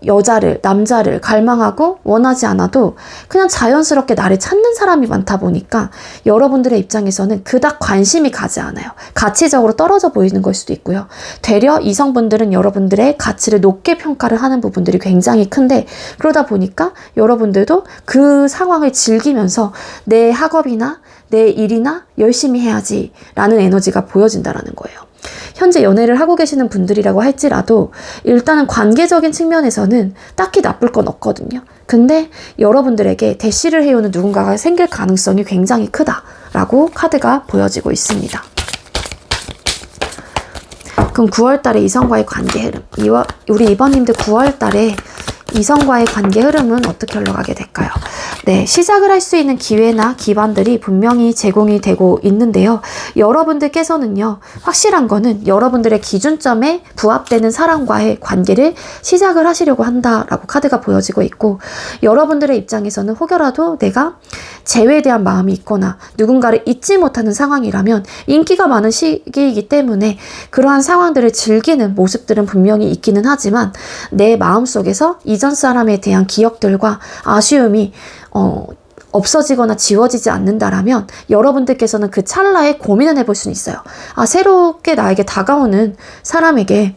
[SPEAKER 1] 남자를 갈망하고 원하지 않아도 그냥 자연스럽게 나를 찾는 사람이 많다 보니까 여러분들의 입장에서는 그닥 관심이 가지 않아요. 가치적으로 떨어져 보이는 걸 수도 있고요. 되려 이성분들은 여러분들의 가치를 높게 평가를 하는 부분들이 굉장히 큰데 그러다 보니까 여러분들도 그 상황을 즐기면서 내 학업이나 내 일이나 열심히 해야지 라는 에너지가 보여진다라는 거예요. 현재 연애를 하고 계시는 분들이라고 할지라도 일단은 관계적인 측면에서는 딱히 나쁠 건 없거든요. 근데 여러분들에게 대시를 해오는 누군가가 생길 가능성이 굉장히 크다라고 카드가 보여지고 있습니다. 그럼 9월달에 이성과의 관계 흐름, 우리 2번님들 9월달에 이성과의 관계 흐름은 어떻게 흘러가게 될까요? 네, 시작을 할 수 있는 기회나 기반들이 분명히 제공이 되고 있는데요. 여러분들께서는요, 확실한 거는 여러분들의 기준점에 부합되는 사람과의 관계를 시작을 하시려고 한다라고 카드가 보여지고 있고, 여러분들의 입장에서는 혹여라도 내가 재회에 대한 마음이 있거나 누군가를 잊지 못하는 상황이라면 인기가 많은 시기이기 때문에 그러한 상황들을 즐기는 모습들은 분명히 있기는 하지만 내 마음속에서 이전 사람에 대한 기억들과 아쉬움이 없어지거나 지워지지 않는다라면 여러분들께서는 그 찰나에 고민을 해볼 수는 있어요. 새롭게 나에게 다가오는 사람에게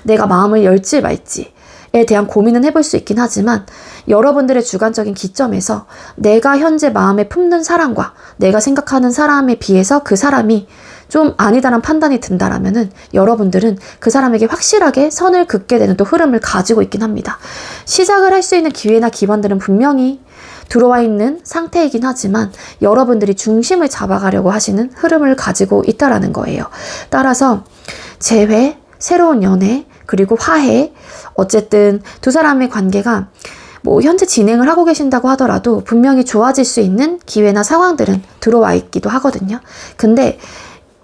[SPEAKER 1] 내가 마음을 열지 말지에 대한 고민은 해볼 수 있긴 하지만 여러분들의 주관적인 기점에서 내가 현재 마음에 품는 사람과 내가 생각하는 사람에 비해서 그 사람이 좀 아니다란 판단이 든다라면은 여러분들은 그 사람에게 확실하게 선을 긋게 되는 또 흐름을 가지고 있긴 합니다. 시작을 할 수 있는 기회나 기반들은 분명히 들어와 있는 상태이긴 하지만 여러분들이 중심을 잡아가려고 하시는 흐름을 가지고 있다라는 거예요. 따라서 재회, 새로운 연애, 그리고 화해, 어쨌든 두 사람의 관계가 현재 진행을 하고 계신다고 하더라도 분명히 좋아질 수 있는 기회나 상황들은 들어와 있기도 하거든요. 근데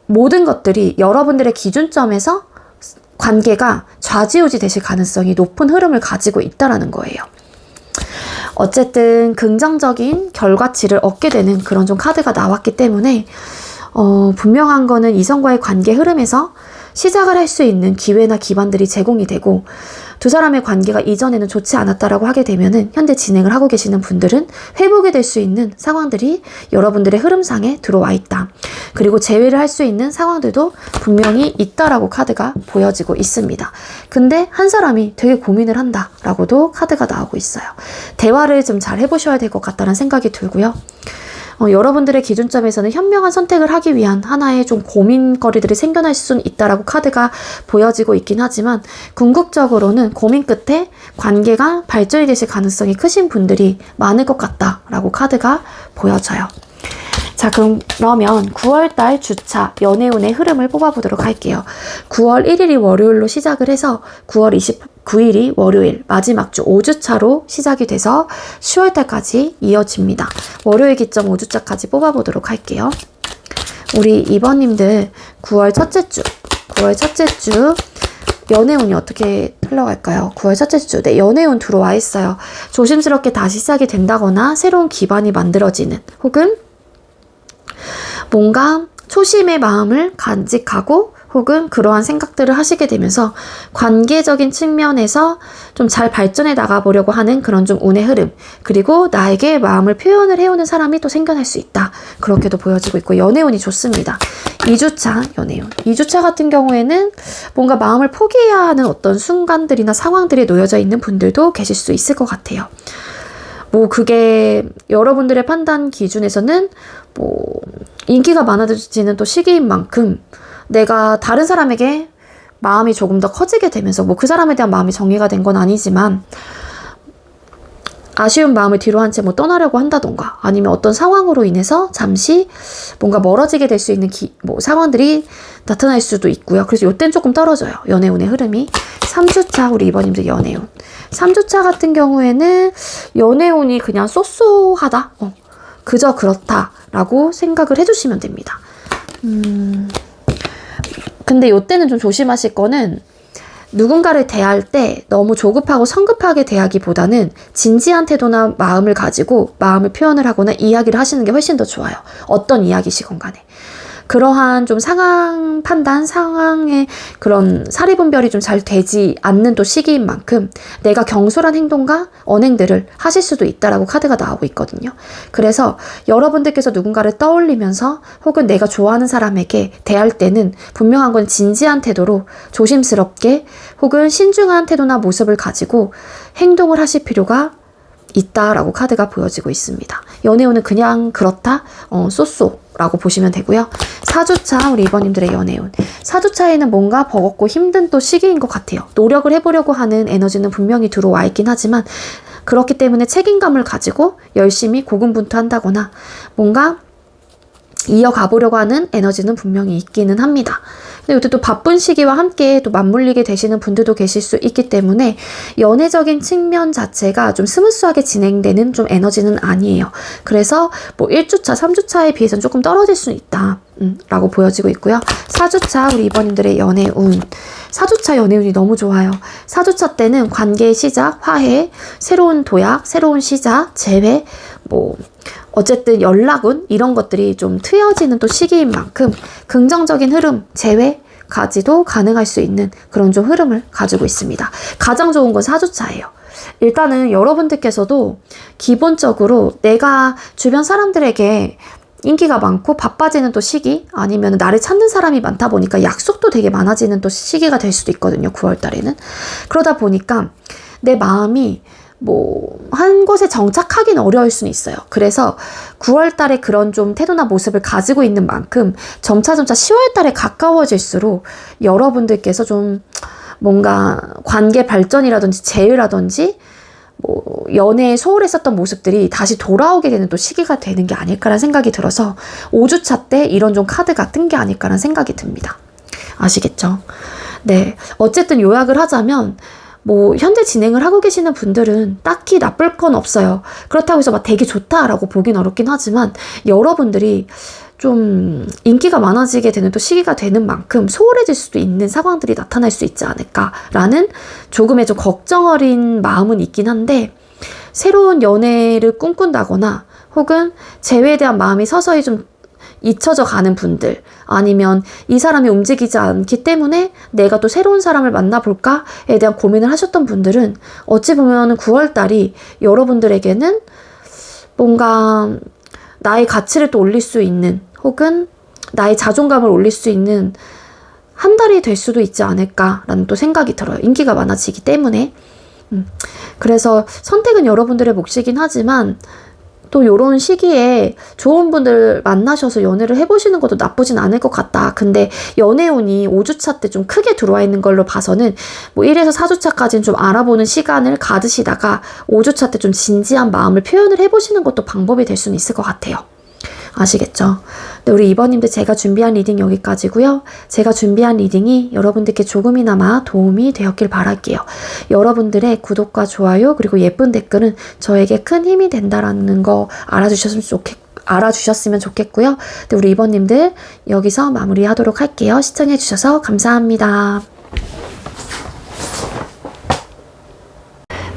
[SPEAKER 1] 모든 것들이 여러분들의 기준점에서 관계가 좌지우지 되실 가능성이 높은 흐름을 가지고 있다라는 거예요. 어쨌든 긍정적인 결과치를 얻게 되는 그런 좀 카드가 나왔기 때문에 분명한 거는 이성과의 관계 흐름에서 시작을 할 수 있는 기회나 기반들이 제공이 되고 두 사람의 관계가 이전에는 좋지 않았다라고 하게 되면은 현재 진행을 하고 계시는 분들은 회복이 될 수 있는 상황들이 여러분들의 흐름상에 들어와 있다. 그리고 재회를 할 수 있는 상황들도 분명히 있다라고 카드가 보여지고 있습니다. 근데 한 사람이 되게 고민을 한다라고도 카드가 나오고 있어요. 대화를 좀 잘 해보셔야 될 것 같다는 생각이 들고요. 여러분들의 기준점에서는 현명한 선택을 하기 위한 하나의 좀 고민거리들이 생겨날 수는 있다라고 카드가 보여지고 있긴 하지만 궁극적으로는 고민 끝에 관계가 발전이 되실 가능성이 크신 분들이 많을 것 같다라고 카드가 보여져요. 자, 그러면 9월달 주차 연애운의 흐름을 뽑아보도록 할게요. 9월 1일이 월요일로 시작을 해서 9월 29일이 월요일 마지막 주 5주차로 시작이 돼서 10월달까지 이어집니다. 월요일 기점 5주차까지 뽑아보도록 할게요. 우리 2번님들 9월 첫째 주 연애운이 어떻게 흘러갈까요? 9월 첫째 주, 네, 연애운 들어와 있어요. 조심스럽게 다시 시작이 된다거나 새로운 기반이 만들어지는 혹은 뭔가 초심의 마음을 간직하고 혹은 그러한 생각들을 하시게 되면서 관계적인 측면에서 좀 잘 발전해 나가보려고 하는 그런 좀 운의 흐름, 그리고 나에게 마음을 표현을 해오는 사람이 또 생겨날 수 있다. 그렇게도 보여지고 있고 연애운이 좋습니다. 2주차 연애운. 2주차 같은 경우에는 뭔가 마음을 포기해야 하는 어떤 순간들이나 상황들이 놓여져 있는 분들도 계실 수 있을 것 같아요. 뭐 그게 여러분들의 판단 기준에서는 뭐 인기가 많아지는 또 시기인 만큼 내가 다른 사람에게 마음이 조금 더 커지게 되면서 뭐 그 사람에 대한 마음이 정리가 된 건 아니지만 아쉬운 마음을 뒤로 한 채 뭐 떠나려고 한다던가 아니면 어떤 상황으로 인해서 잠시 뭔가 멀어지게 될 수 있는 뭐 상황들이 나타날 수도 있고요. 그래서 이땐 조금 떨어져요. 연애운의 흐름이. 3주차 우리 이번님들 연애운. 3주차 같은 경우에는 연애운이 그냥 쏘쏘하다. 그저 그렇다라고 생각을 해주시면 됩니다. 근데 이때는 좀 조심하실 거는 누군가를 대할 때 너무 조급하고 성급하게 대하기보다는 진지한 태도나 마음을 가지고 마음을 표현을 하거나 이야기를 하시는 게 훨씬 더 좋아요. 어떤 이야기시건 간에. 그러한 좀 상황 판단, 상황의 그런 사리분별이 좀 잘 되지 않는 또 시기인 만큼 내가 경솔한 행동과 언행들을 하실 수도 있다라고 카드가 나오고 있거든요. 그래서 여러분들께서 누군가를 떠올리면서 혹은 내가 좋아하는 사람에게 대할 때는 분명한 건 진지한 태도로 조심스럽게 혹은 신중한 태도나 모습을 가지고 행동을 하실 필요가 있다라고 카드가 보여지고 있습니다. 연애운은 그냥 그렇다? 쏘쏘라고 보시면 되고요. 4주차 우리 이번님들의 연애운. 4주차에는 뭔가 버겁고 힘든 또 시기인 것 같아요. 노력을 해보려고 하는 에너지는 분명히 들어와 있긴 하지만 그렇기 때문에 책임감을 가지고 열심히 고군분투한다거나 뭔가 이어가보려고 하는 에너지는 분명히 있기는 합니다. 근데 이때 또 바쁜 시기와 함께 또 맞물리게 되시는 분들도 계실 수 있기 때문에 연애적인 측면 자체가 좀 스무스하게 진행되는 좀 에너지는 아니에요. 그래서 뭐 1주차, 3주차에 비해서는 조금 떨어질 수 있다. 라고 보여지고 있고요. 4주차 우리 이번님들의 연애운. 4주차 연애운이 너무 좋아요. 4주차 때는 관계의 시작, 화해, 새로운 도약, 새로운 시작, 재회, 뭐 어쨌든 연락운 이런 것들이 좀 트여지는 또 시기인 만큼 긍정적인 흐름, 재회까지도 가능할 수 있는 그런 좀 흐름을 가지고 있습니다. 가장 좋은 건 4주차예요. 일단은 여러분들께서도 기본적으로 내가 주변 사람들에게 인기가 많고 바빠지는 또 시기 아니면 나를 찾는 사람이 많다 보니까 약속도 되게 많아지는 또 시기가 될 수도 있거든요. 9월 달에는. 그러다 보니까 내 마음이 뭐 한 곳에 정착하기는 어려울 수는 있어요. 그래서 9월 달에 그런 좀 태도나 모습을 가지고 있는 만큼 점차점차 10월 달에 가까워질수록 여러분들께서 좀 뭔가 관계 발전이라든지 재회라든지 뭐 연애에 소홀했었던 모습들이 다시 돌아오게 되는 또 시기가 되는 게 아닐까라는 생각이 들어서 5주차 때 이런 좀 카드가 뜬 게 아닐까라는 생각이 듭니다. 아시겠죠? 네. 어쨌든 요약을 하자면 뭐 현재 진행을 하고 계시는 분들은 딱히 나쁠 건 없어요. 그렇다고 해서 막 되게 좋다라고 보긴 어렵긴 하지만 여러분들이 좀 인기가 많아지게 되는 또 시기가 되는 만큼 소홀해질 수도 있는 상황들이 나타날 수 있지 않을까라는 조금의 좀 걱정 어린 마음은 있긴 한데 새로운 연애를 꿈꾼다거나 혹은 재회에 대한 마음이 서서히 좀
[SPEAKER 2] 잊혀져 가는 분들, 아니면 이 사람이 움직이지 않기 때문에 내가 또 새로운 사람을 만나볼까에 대한 고민을 하셨던 분들은 어찌 보면 9월달이 여러분들에게는 뭔가 나의 가치를 또 올릴 수 있는, 혹은 나의 자존감을 올릴 수 있는 한 달이 될 수도 있지 않을까라는 또 생각이 들어요. 인기가 많아지기 때문에. 그래서 선택은 여러분들의 몫이긴 하지만 또 요런 시기에 좋은 분들 만나셔서 연애를 해보시는 것도 나쁘진 않을 것 같다. 근데 연애운이 5주차 때 좀 크게 들어와 있는 걸로 봐서는 뭐 1에서 4주차까지는 좀 알아보는 시간을 가지시다가 5주차 때 좀 진지한 마음을 표현을 해보시는 것도 방법이 될 수는 있을 것 같아요. 아시겠죠? 네, 우리 2번님들 제가 준비한 리딩 여기까지고요. 제가 준비한 리딩이 여러분들께 조금이나마 도움이 되었길 바랄게요. 여러분들의 구독과 좋아요 그리고 예쁜 댓글은 저에게 큰 힘이 된다라는 거 알아주셨으면 좋겠고요. 네, 우리 2번님들 여기서 마무리하도록 할게요. 시청해주셔서 감사합니다.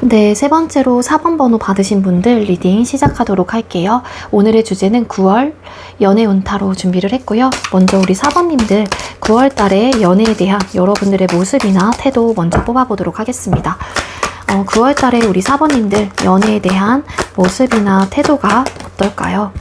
[SPEAKER 1] 네, 세 번째로 4번 번호 받으신 분들 리딩 시작하도록 할게요. 오늘의 주제는 9월 연애 운타로 준비를 했고요. 먼저 우리 4번님들 9월 달에 연애에 대한 여러분들의 모습이나 태도 먼저 뽑아보도록 하겠습니다. 9월 달에 우리 4번님들 연애에 대한 모습이나 태도가 어떨까요?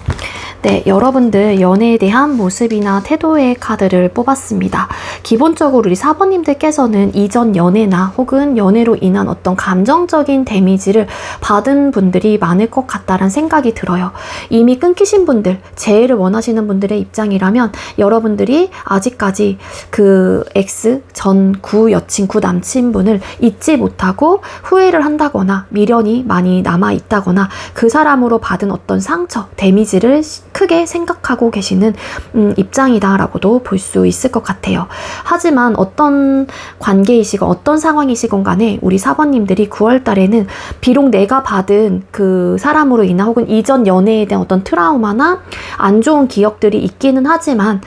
[SPEAKER 1] 네, 여러분들 연애에 대한 모습이나 태도의 카드를 뽑았습니다. 기본적으로 우리 4번님들께서는 이전 연애나 혹은 연애로 인한 어떤 감정적인 데미지를 받은 분들이 많을 것 같다는 생각이 들어요. 이미 끊기신 분들, 재회를 원하시는 분들의 입장이라면 여러분들이 아직까지 그 전 구 여친, 구 남친분을 잊지 못하고 후회를 한다거나 미련이 많이 남아있다거나 그 사람으로 받은 어떤 상처, 데미지를 크게 생각하고 계시는 입장이다라고도 볼 수 있을 것 같아요. 하지만 어떤 관계이시건 어떤 상황이시건 간에 우리 4번님들이 9월 달에는 비록 내가 받은 그 사람으로 인한 혹은 이전 연애에 대한 어떤 트라우마나 안 좋은 기억들이 있기는 하지만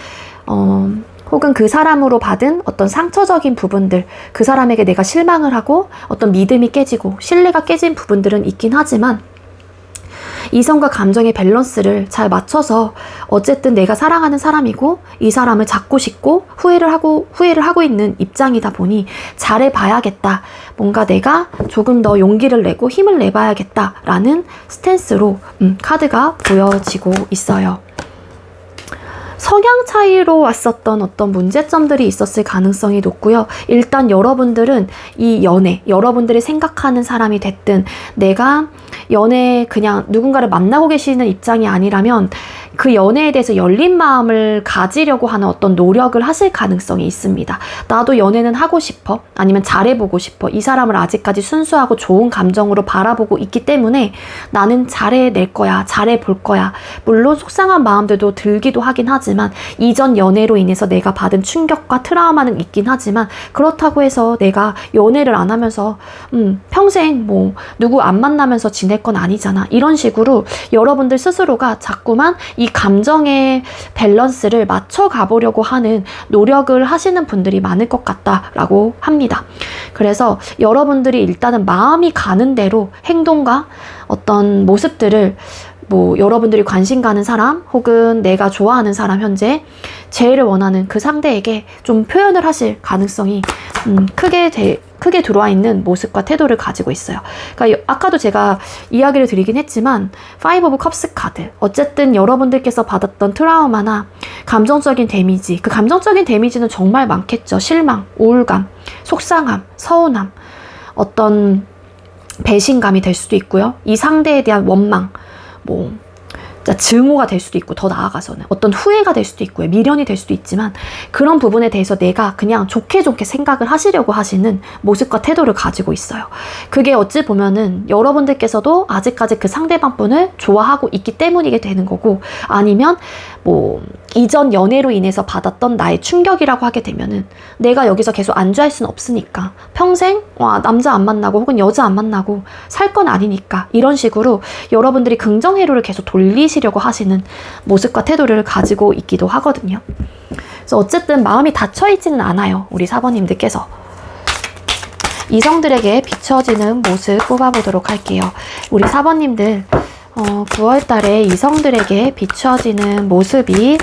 [SPEAKER 1] 혹은 그 사람으로 받은 어떤 상처적인 부분들, 그 사람에게 내가 실망을 하고 어떤 믿음이 깨지고 신뢰가 깨진 부분들은 있긴 하지만 이성과 감정의 밸런스를 잘 맞춰서 어쨌든 내가 사랑하는 사람이고 이 사람을 잡고 싶고 후회를 하고 있는 입장이다 보니 잘해봐야겠다. 뭔가 내가 조금 더 용기를 내고 힘을 내봐야겠다라는 스탠스로 카드가 보여지고 있어요. 성향 차이로 왔었던 어떤 문제점들이 있었을 가능성이 높고요. 일단 여러분들은 이 연애, 여러분들이 생각하는 사람이 됐든 내가 연애 그냥 누군가를 만나고 계시는 입장이 아니라면 그 연애에 대해서 열린 마음을 가지려고 하는 어떤 노력을 하실 가능성이 있습니다. 나도 연애는 하고 싶어. 아니면 잘해보고 싶어. 이 사람을 아직까지 순수하고 좋은 감정으로 바라보고 있기 때문에 나는 잘해낼 거야. 잘해볼 거야. 물론 속상한 마음들도 들기도 하긴 하지만 이전 연애로 인해서 내가 받은 충격과 트라우마는 있긴 하지만 그렇다고 해서 내가 연애를 안 하면서 평생 뭐 누구 안 만나면서 지낼 건 아니잖아. 이런 식으로 여러분들 스스로가 자꾸만 이 감정의 밸런스를 맞춰 가보려고 하는 노력을 하시는 분들이 많을 것 같다라고 합니다. 그래서 여러분들이 일단은 마음이 가는 대로 행동과 어떤 모습들을 뭐 여러분들이 관심 가는 사람 혹은 내가 좋아하는 사람 현재 재회를 원하는 그 상대에게 좀 표현을 하실 가능성이 크게 들어와 있는 모습과 태도를 가지고 있어요. 그러니까 아까도 제가 이야기를 드리긴 했지만 파이브 오브 컵스 카드, 어쨌든 여러분들께서 받았던 트라우마나 감정적인 데미지, 그 감정적인 데미지는 정말 많겠죠. 실망, 우울감, 속상함, 서운함, 어떤 배신감이 될 수도 있고요. 이 상대에 대한 원망, 뭐 증오가 될 수도 있고 더 나아가서는 어떤 후회가 될 수도 있고요. 미련이 될 수도 있지만 그런 부분에 대해서 내가 그냥 좋게 생각을 하시려고 하시는 모습과 태도를 가지고 있어요. 그게 어찌 보면은 여러분들께서도 아직까지 그 상대방 분을 좋아하고 있기 때문이게 되는 거고 아니면 뭐 이전 연애로 인해서 받았던 나의 충격이라고 하게 되면은 내가 여기서 계속 안주할 수는 없으니까 평생 남자 안 만나고 혹은 여자 안 만나고 살 건 아니니까 이런 식으로 여러분들이 긍정회로를 계속 돌리시려고 하시는 모습과 태도를 가지고 있기도 하거든요. 그래서 어쨌든 마음이 닫혀있지는 않아요. 우리 4번님들께서. 이성들에게 비춰지는 모습 뽑아보도록 할게요. 우리 4번님들 9월 달에 이성들에게 비춰지는 모습이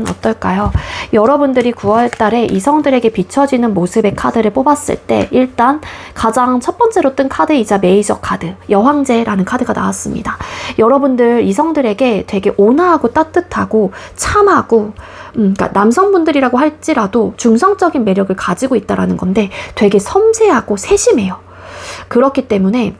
[SPEAKER 1] 어떨까요? 여러분들이 9월 달에 이성들에게 비춰지는 모습의 카드를 뽑았을 때 일단 가장 첫 번째로 뜬 카드이자 메이저 카드, 여황제라는 카드가 나왔습니다. 여러분들 이성들에게 되게 온화하고 따뜻하고 참하고 그러니까 남성분들이라고 할지라도 중성적인 매력을 가지고 있다라는 건데 되게 섬세하고 세심해요. 그렇기 때문에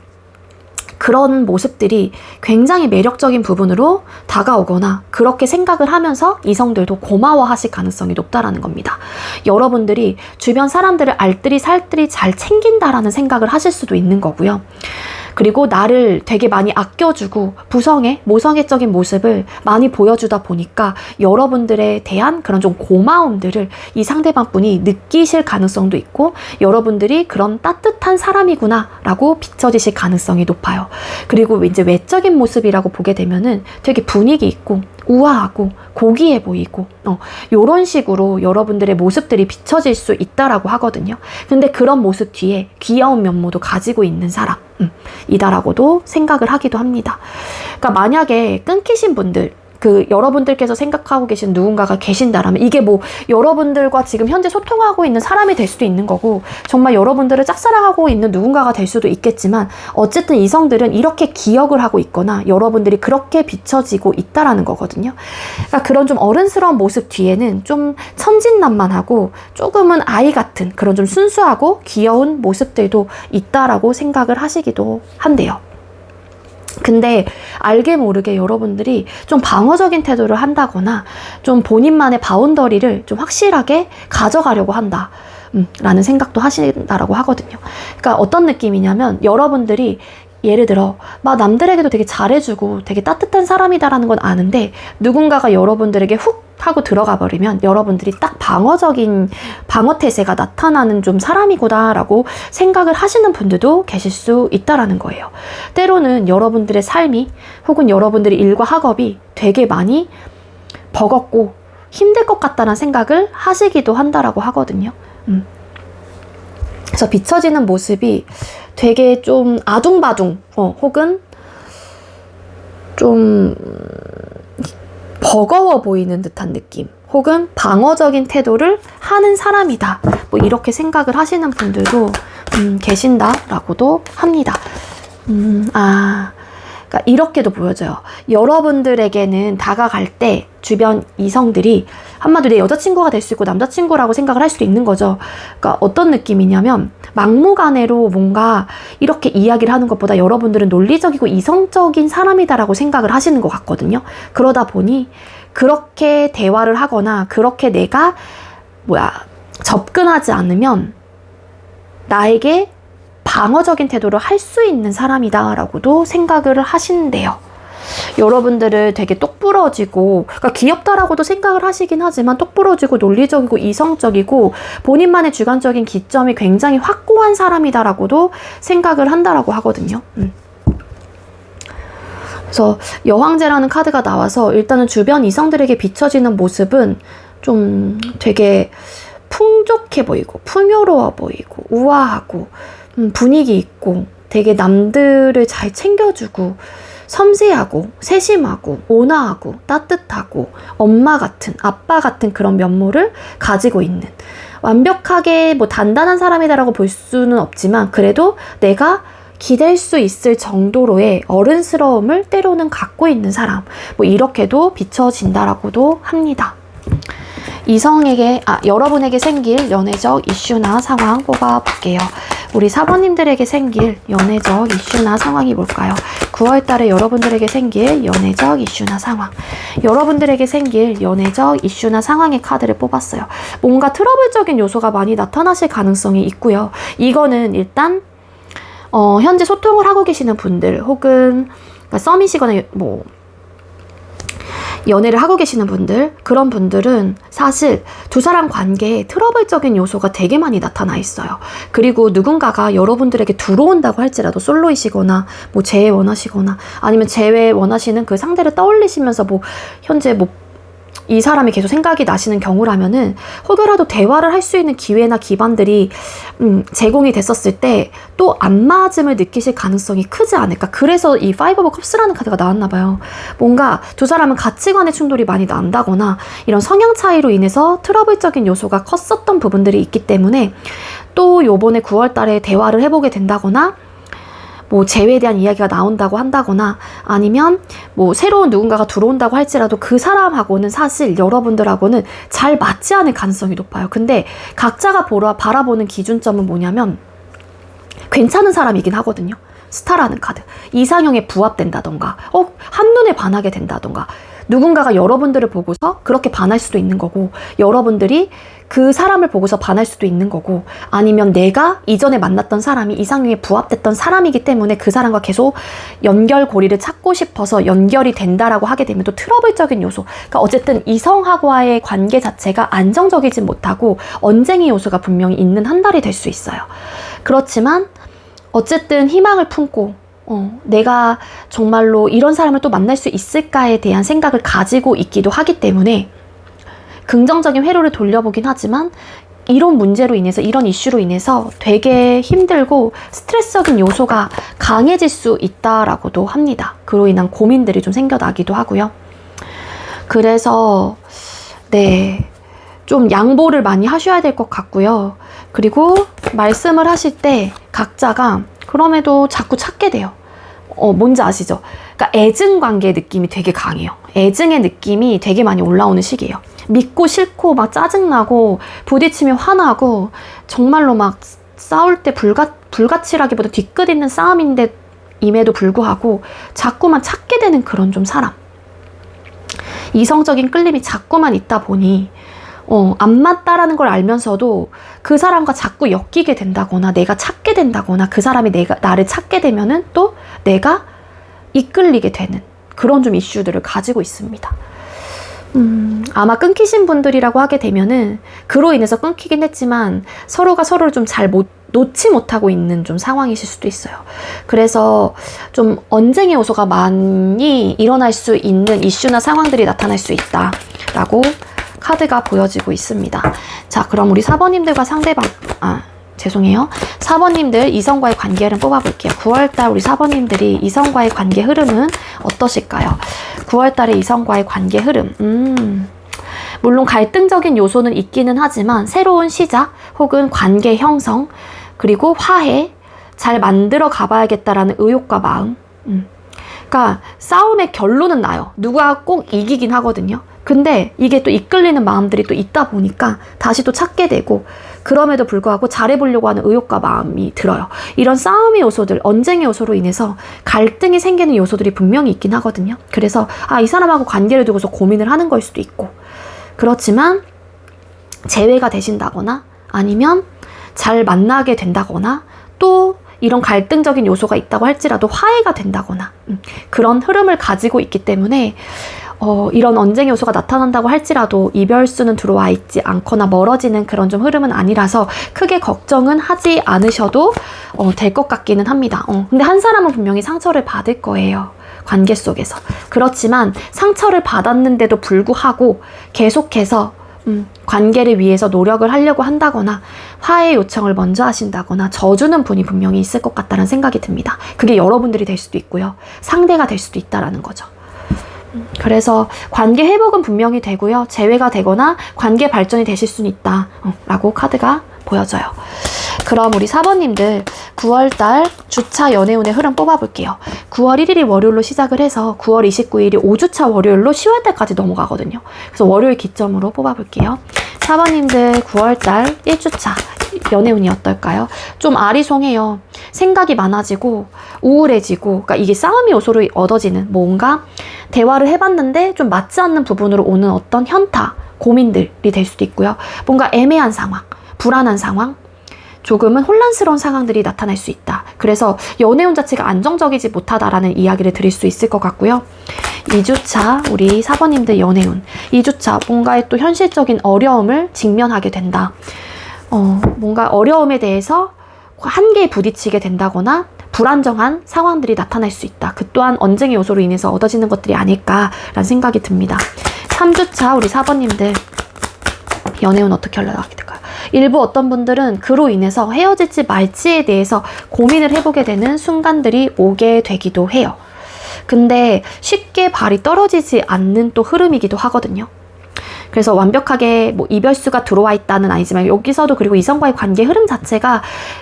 [SPEAKER 1] 그런 모습들이 굉장히 매력적인 부분으로 다가오거나 그렇게 생각을 하면서 이성들도 고마워하실 가능성이 높다라는 겁니다. 여러분들이 주변 사람들을 알뜰히 살뜰히 잘 챙긴다라는 생각을 하실 수도 있는 거고요. 그리고 나를 되게 많이 아껴주고 모성애적인 모습을 많이 보여주다 보니까 여러분들에 대한 그런 좀 고마움들을 이 상대방 분이 느끼실 가능성도 있고 여러분들이 그런 따뜻한 사람이구나 라고 비춰지실 가능성이 높아요. 그리고 이제 외적인 모습이라고 보게 되면은 되게 분위기 있고 우아하고 고귀해 보이고 요런 식으로 여러분들의 모습들이 비춰질 수 있다라고 하거든요. 근데 그런 모습 뒤에 귀여운 면모도 가지고 있는 사람 이다라고도 생각을 하기도 합니다. 그러니까 만약에 끊기신 분들 여러분들께서 생각하고 계신 누군가가 계신다라면 이게 뭐 여러분들과 지금 현재 소통하고 있는 사람이 될 수도 있는 거고 정말 여러분들을 짝사랑하고 있는 누군가가 될 수도 있겠지만 어쨌든 이성들은 이렇게 기억을 하고 있거나 여러분들이 그렇게 비춰지고 있다라는 거거든요. 그러니까 그런 좀 어른스러운 모습 뒤에는 좀 천진난만하고 조금은 아이 같은 그런 좀 순수하고 귀여운 모습들도 있다라고 생각을 하시기도 한대요. 근데 알게 모르게 여러분들이 좀 방어적인 태도를 한다거나 좀 본인만의 바운더리를 좀 확실하게 가져가려고 한다 라는 생각도 하신다라고 하거든요. 그러니까 어떤 느낌이냐면 여러분들이 예를 들어 막 남들에게도 되게 잘해주고 되게 따뜻한 사람이다라는 건 아는데 누군가가 여러분들에게 훅 하고 들어가 버리면 여러분들이 딱 방어 태세가 나타나는 좀 사람이구나 라고 생각을 하시는 분들도 계실 수 있다라는 거예요. 때로는 여러분들의 삶이 혹은 여러분들의 일과 학업이 되게 많이 버겁고 힘들 것 같다는 생각을 하시기도 한다라고 하거든요. 그래서 비춰지는 모습이 되게 좀 아둥바둥 혹은 좀 버거워 보이는 듯한 느낌 혹은 방어적인 태도를 하는 사람이다 뭐 이렇게 생각을 하시는 분들도 계신다라고도 합니다. 그러니까 이렇게도 보여져요. 여러분들에게는 다가갈 때 주변 이성들이 한마디로 내 여자친구가 될 수 있고 남자친구라고 생각을 할 수도 있는 거죠. 그러니까 어떤 느낌이냐면 막무가내로 뭔가 이렇게 이야기를 하는 것보다 여러분들은 논리적이고 이성적인 사람이다라고 생각을 하시는 것 같거든요. 그러다 보니 그렇게 대화를 하거나 그렇게 내가 접근하지 않으면 나에게 방어적인 태도를 할 수 있는 사람이다 라고도 생각을 하신대요. 여러분들을 되게 똑부러지고 그러니까 귀엽다라고도 생각을 하시긴 하지만 똑부러지고 논리적이고 이성적이고 본인만의 주관적인 기점이 굉장히 확고한 사람이다라고도 생각을 한다라고 하거든요. 그래서 여황제라는 카드가 나와서 일단은 주변 이성들에게 비춰지는 모습은 좀 되게 풍족해 보이고 풍요로워 보이고 우아하고 분위기 있고 되게 남들을 잘 챙겨주고 섬세하고 세심하고 온화하고 따뜻하고 엄마 같은 아빠 같은 그런 면모를 가지고 있는 완벽하게 뭐 단단한 사람이다라고 볼 수는 없지만 그래도 내가 기댈 수 있을 정도로의 어른스러움을 때로는 갖고 있는 사람 뭐 이렇게도 비춰진다라고도 합니다. 여러분에게 생길 연애적 이슈나 상황 뽑아볼게요. 우리 사번님들에게 생길 연애적 이슈나 상황이 뭘까요? 9월 달에 여러분들에게 생길 연애적 이슈나 상황. 여러분들에게 생길 연애적 이슈나 상황의 카드를 뽑았어요. 뭔가 트러블적인 요소가 많이 나타나실 가능성이 있고요. 이거는 일단 현재 소통을 하고 계시는 분들 혹은 썸이시거나 뭐 연애를 하고 계시는 분들 그런 분들은 사실 두 사람 관계에 트러블적인 요소가 되게 많이 나타나 있어요. 그리고 누군가가 여러분들에게 들어온다고 할지라도 솔로이시거나 뭐 재회 원하시거나 아니면 재회 원하시는 그 상대를 떠올리시면서 뭐 현재 뭐 이 사람이 계속 생각이 나시는 경우라면은 혹여라도 대화를 할 수 있는 기회나 기반들이 제공이 됐었을 때 또 안 맞음을 느끼실 가능성이 크지 않을까. 그래서 이 파이브 오브 컵스라는 카드가 나왔나 봐요. 뭔가 두 사람은 가치관의 충돌이 많이 난다거나 이런 성향 차이로 인해서 트러블적인 요소가 컸었던 부분들이 있기 때문에 또 요번에 9월 달에 대화를 해보게 된다거나 뭐 재회에 대한 이야기가 나온다고 한다거나 아니면 뭐 새로운 누군가가 들어온다고 할지라도 그 사람하고는 사실 여러분들하고는 잘 맞지 않을 가능성이 높아요. 근데 각자가 바라보는 기준점은 뭐냐면 괜찮은 사람이긴 하거든요. 스타라는 카드. 이상형에 부합된다던가 한눈에 반하게 된다던가 누군가가 여러분들을 보고서 그렇게 반할 수도 있는 거고 여러분들이 그 사람을 보고서 반할 수도 있는 거고 아니면 내가 이전에 만났던 사람이 이상형에 부합됐던 사람이기 때문에 그 사람과 계속 연결고리를 찾고 싶어서 연결이 된다라고 하게 되면 또 트러블적인 요소 그러니까 어쨌든 이성하고의 관계 자체가 안정적이지 못하고 언쟁의 요소가 분명히 있는 한 달이 될 수 있어요. 그렇지만 어쨌든 희망을 품고 내가 정말로 이런 사람을 또 만날 수 있을까에 대한 생각을 가지고 있기도 하기 때문에 긍정적인 회로를 돌려보긴 하지만 이런 문제로 인해서 이런 이슈로 인해서 되게 힘들고 스트레스적인 요소가 강해질 수 있다라고도 합니다. 그로 인한 고민들이 좀 생겨나기도 하고요. 그래서 네, 좀 양보를 많이 하셔야 될 것 같고요. 그리고 말씀을 하실 때 각자가 그럼에도 자꾸 찾게 돼요. 뭔지 아시죠? 그러니까 애증 관계의 느낌이 되게 강해요. 애증의 느낌이 되게 많이 올라오는 시기예요. 믿고 싫고 막 짜증나고 부딪히면 화나고 정말로 막 싸울 때 불가치라기보다 뒤끝 있는 싸움인데 임에도 불구하고 자꾸만 찾게 되는 그런 좀 사람. 이성적인 끌림이 자꾸만 있다 보니 안 맞다라는 걸 알면서도 그 사람과 자꾸 엮이게 된다거나 내가 찾게 된다거나 그 사람이 나를 찾게 되면은 또 내가 이끌리게 되는 그런 좀 이슈들을 가지고 있습니다. 아마 끊기신 분들이라고 하게 되면은 그로 인해서 끊기긴 했지만 서로가 서로를 좀 잘 놓지 못하고 있는 좀 상황이실 수도 있어요. 그래서 좀 언쟁의 요소가 많이 일어날 수 있는 이슈나 상황들이 나타날 수 있다라고 카드가 보여지고 있습니다. 자, 그럼 우리 4번님들과 죄송해요. 4번님들 이성과의 관계 흐름 뽑아볼게요. 9월달 우리 4번님들이 이성과의 관계 흐름은 어떠실까요? 9월달의 이성과의 관계 흐름. 물론 갈등적인 요소는 있기는 하지만 새로운 시작 혹은 관계 형성 그리고 화해 잘 만들어 가봐야겠다라는 의욕과 마음. 그러니까 싸움의 결론은 나요. 누가 꼭 이기긴 하거든요. 근데 이게 또 이끌리는 마음들이 또 있다 보니까 다시 또 찾게 되고 그럼에도 불구하고 잘해보려고 하는 의욕과 마음이 들어요. 이런 싸움의 요소들, 언쟁의 요소로 인해서 갈등이 생기는 요소들이 분명히 있긴 하거든요. 그래서 이 사람하고 관계를 두고서 고민을 하는 걸 수도 있고 그렇지만 재회가 되신다거나 아니면 잘 만나게 된다거나 또 이런 갈등적인 요소가 있다고 할지라도 화해가 된다거나 그런 흐름을 가지고 있기 때문에 이런 언쟁 요소가 나타난다고 할지라도 이별수는 들어와 있지 않거나 멀어지는 그런 좀 흐름은 아니라서 크게 걱정은 하지 않으셔도 될 것 같기는 합니다. 근데 한 사람은 분명히 상처를 받을 거예요. 관계 속에서. 그렇지만 상처를 받았는데도 불구하고 계속해서 관계를 위해서 노력을 하려고 한다거나 화해 요청을 먼저 하신다거나 져주는 분이 분명히 있을 것 같다는 생각이 듭니다. 그게 여러분들이 될 수도 있고요. 상대가 될 수도 있다라는 거죠. 그래서 관계 회복은 분명히 되고요. 재회가 되거나 관계 발전이 되실 수는 있다 라고 카드가 보여져요. 그럼 우리 4번님들 9월달 주차 연애운의 흐름 뽑아볼게요. 9월 1일이 월요일로 시작을 해서 9월 29일이 5주차 월요일로 10월달까지 넘어가거든요. 그래서 월요일 기점으로 뽑아볼게요. 4번님들 9월달 1주차 연애운이 어떨까요? 좀 아리송해요. 생각이 많아지고 우울해지고 그러니까 이게 싸움의 요소로 얻어지는 뭔가 대화를 해봤는데 좀 맞지 않는 부분으로 오는 어떤 현타, 고민들이 될 수도 있고요. 뭔가 애매한 상황, 불안한 상황, 조금은 혼란스러운 상황들이 나타날 수 있다. 그래서 연애운 자체가 안정적이지 못하다라는 이야기를 드릴 수 있을 것 같고요. 2주차 우리 4번님들 연애운 2주차 뭔가의 또 현실적인 어려움을 직면하게 된다. 뭔가 어려움에 대해서 한계에 부딪히게 된다거나 불안정한 상황들이 나타날 수 있다. 그 또한 언쟁의 요소로 인해서 얻어지는 것들이 아닐까라는 생각이 듭니다.
[SPEAKER 2] 3주차 우리 4번님들 연애운 어떻게 흘러나가게 될까요? 일부 어떤 분들은 그로 인해서 헤어질지 말지에 대해서 고민을 해보게 되는 순간들이 오게 되기도 해요. 근데 쉽게 발이 떨어지지 않는 또 흐름이기도 하거든요. 그래서 완벽하게 뭐 이별수가 들어와 있다는 아니지만 여기서도 그리고 이성과의 관계 흐름 자체가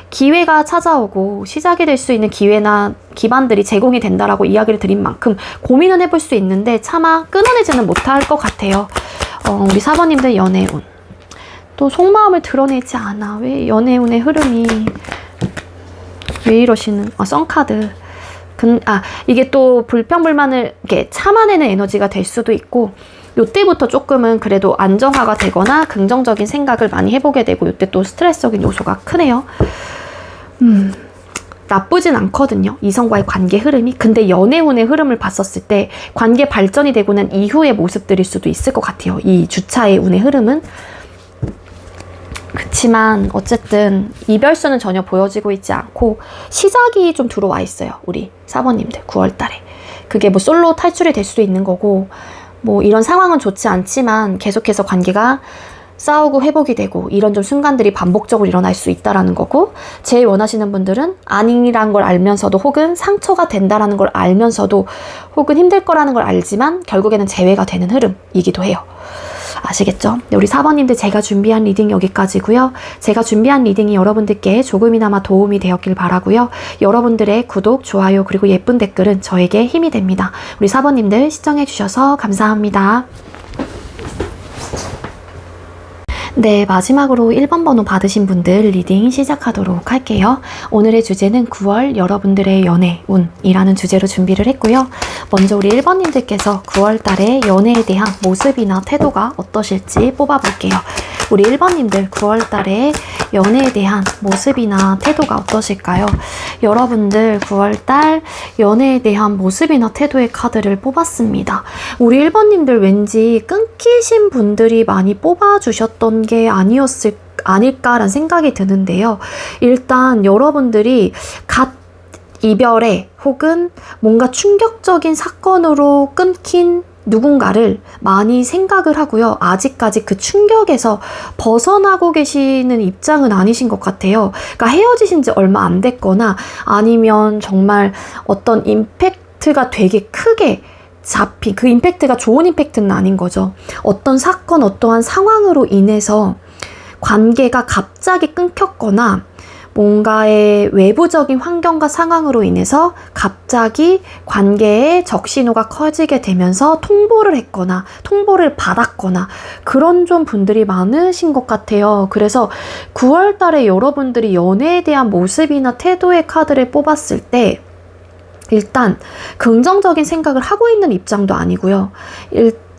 [SPEAKER 2] 기회가 찾아오고 시작이 될 수 있는 기회나 기반들이 제공이 된다라고 이야기를 드린 만큼 고민은 해볼 수 있는데 차마 끊어내지는 못할 것 같아요. 우리 4번님들 연애운. 또 속마음을 드러내지 않아. 왜 연애운의 흐름이 왜 이러시는 썬카드. 이게 또 불평불만을 이렇게 참아내는 에너지가 될 수도 있고 요때부터 조금은 그래도 안정화가 되거나 긍정적인 생각을 많이 해보게 되고 요때 또 스트레스적인 요소가 크네요. 나쁘진 않거든요. 이성과의 관계 흐름이. 근데 연애운의 흐름을 봤었을 때 관계 발전이 되고 난 이후의 모습들일 수도 있을 것 같아요. 이 주차의 운의 흐름은. 그치만 어쨌든 이별수는 전혀 보여지고 있지 않고 시작이 좀 들어와 있어요. 우리 4번님들 9월달에. 그게 뭐 솔로 탈출이 될 수도 있는 거고 뭐 이런 상황은 좋지 않지만 계속해서 관계가 싸우고 회복이 되고 이런 좀 순간들이 반복적으로 일어날 수 있다라는 거고 제일 원하시는 분들은 아니란 걸 알면서도 혹은 상처가 된다라는 걸 알면서도 혹은 힘들 거라는 걸 알지만 결국에는 재회가 되는 흐름이기도 해요. 아시겠죠? 네, 우리 4번님들 제가 준비한 리딩 여기까지고요. 제가 준비한 리딩이 여러분들께 조금이나마 도움이 되었길 바라고요. 여러분들의 구독, 좋아요 그리고 예쁜 댓글은 저에게 힘이 됩니다. 우리 4번님들 시청해 주셔서 감사합니다. 네, 마지막으로 1번 번호 받으신 분들 리딩 시작하도록 할게요. 오늘의 주제는 9월 여러분들의 연애운이라는 주제로 준비를 했고요. 먼저 우리 1번님들께서 9월 달에 연애에 대한 모습이나 태도가 어떠실지 뽑아볼게요. 우리 1번님들 9월 달에 연애에 대한 모습이나 태도가 어떠실까요? 여러분들 9월 달 연애에 대한 모습이나 태도의 카드를 뽑았습니다. 우리 1번님들 왠지 끊기신 분들이 많이 뽑아주셨던 게 아닐까라는 생각이 드는데요. 일단 여러분들이 갓 이별에 혹은 뭔가 충격적인 사건으로 끊긴 누군가를 많이 생각을 하고요. 아직까지 그 충격에서 벗어나고 계시는 입장은 아니신 것 같아요. 그러니까 헤어지신 지 얼마 안 됐거나 아니면 정말 어떤 임팩트가 되게 크게 잡힌 그 임팩트가 좋은 임팩트는 아닌 거죠. 어떤 사건, 어떠한 상황으로 인해서 관계가 갑자기 끊겼거나 뭔가의 외부적인 환경과 상황으로 인해서 갑자기 관계의 적신호가 커지게 되면서 통보를 했거나 통보를 받았거나 그런 좀 분들이 많으신 것 같아요. 그래서 9월 달에 여러분들이 연애에 대한 모습이나 태도의 카드를 뽑았을 때 일단 긍정적인 생각을 하고 있는 입장도 아니고요.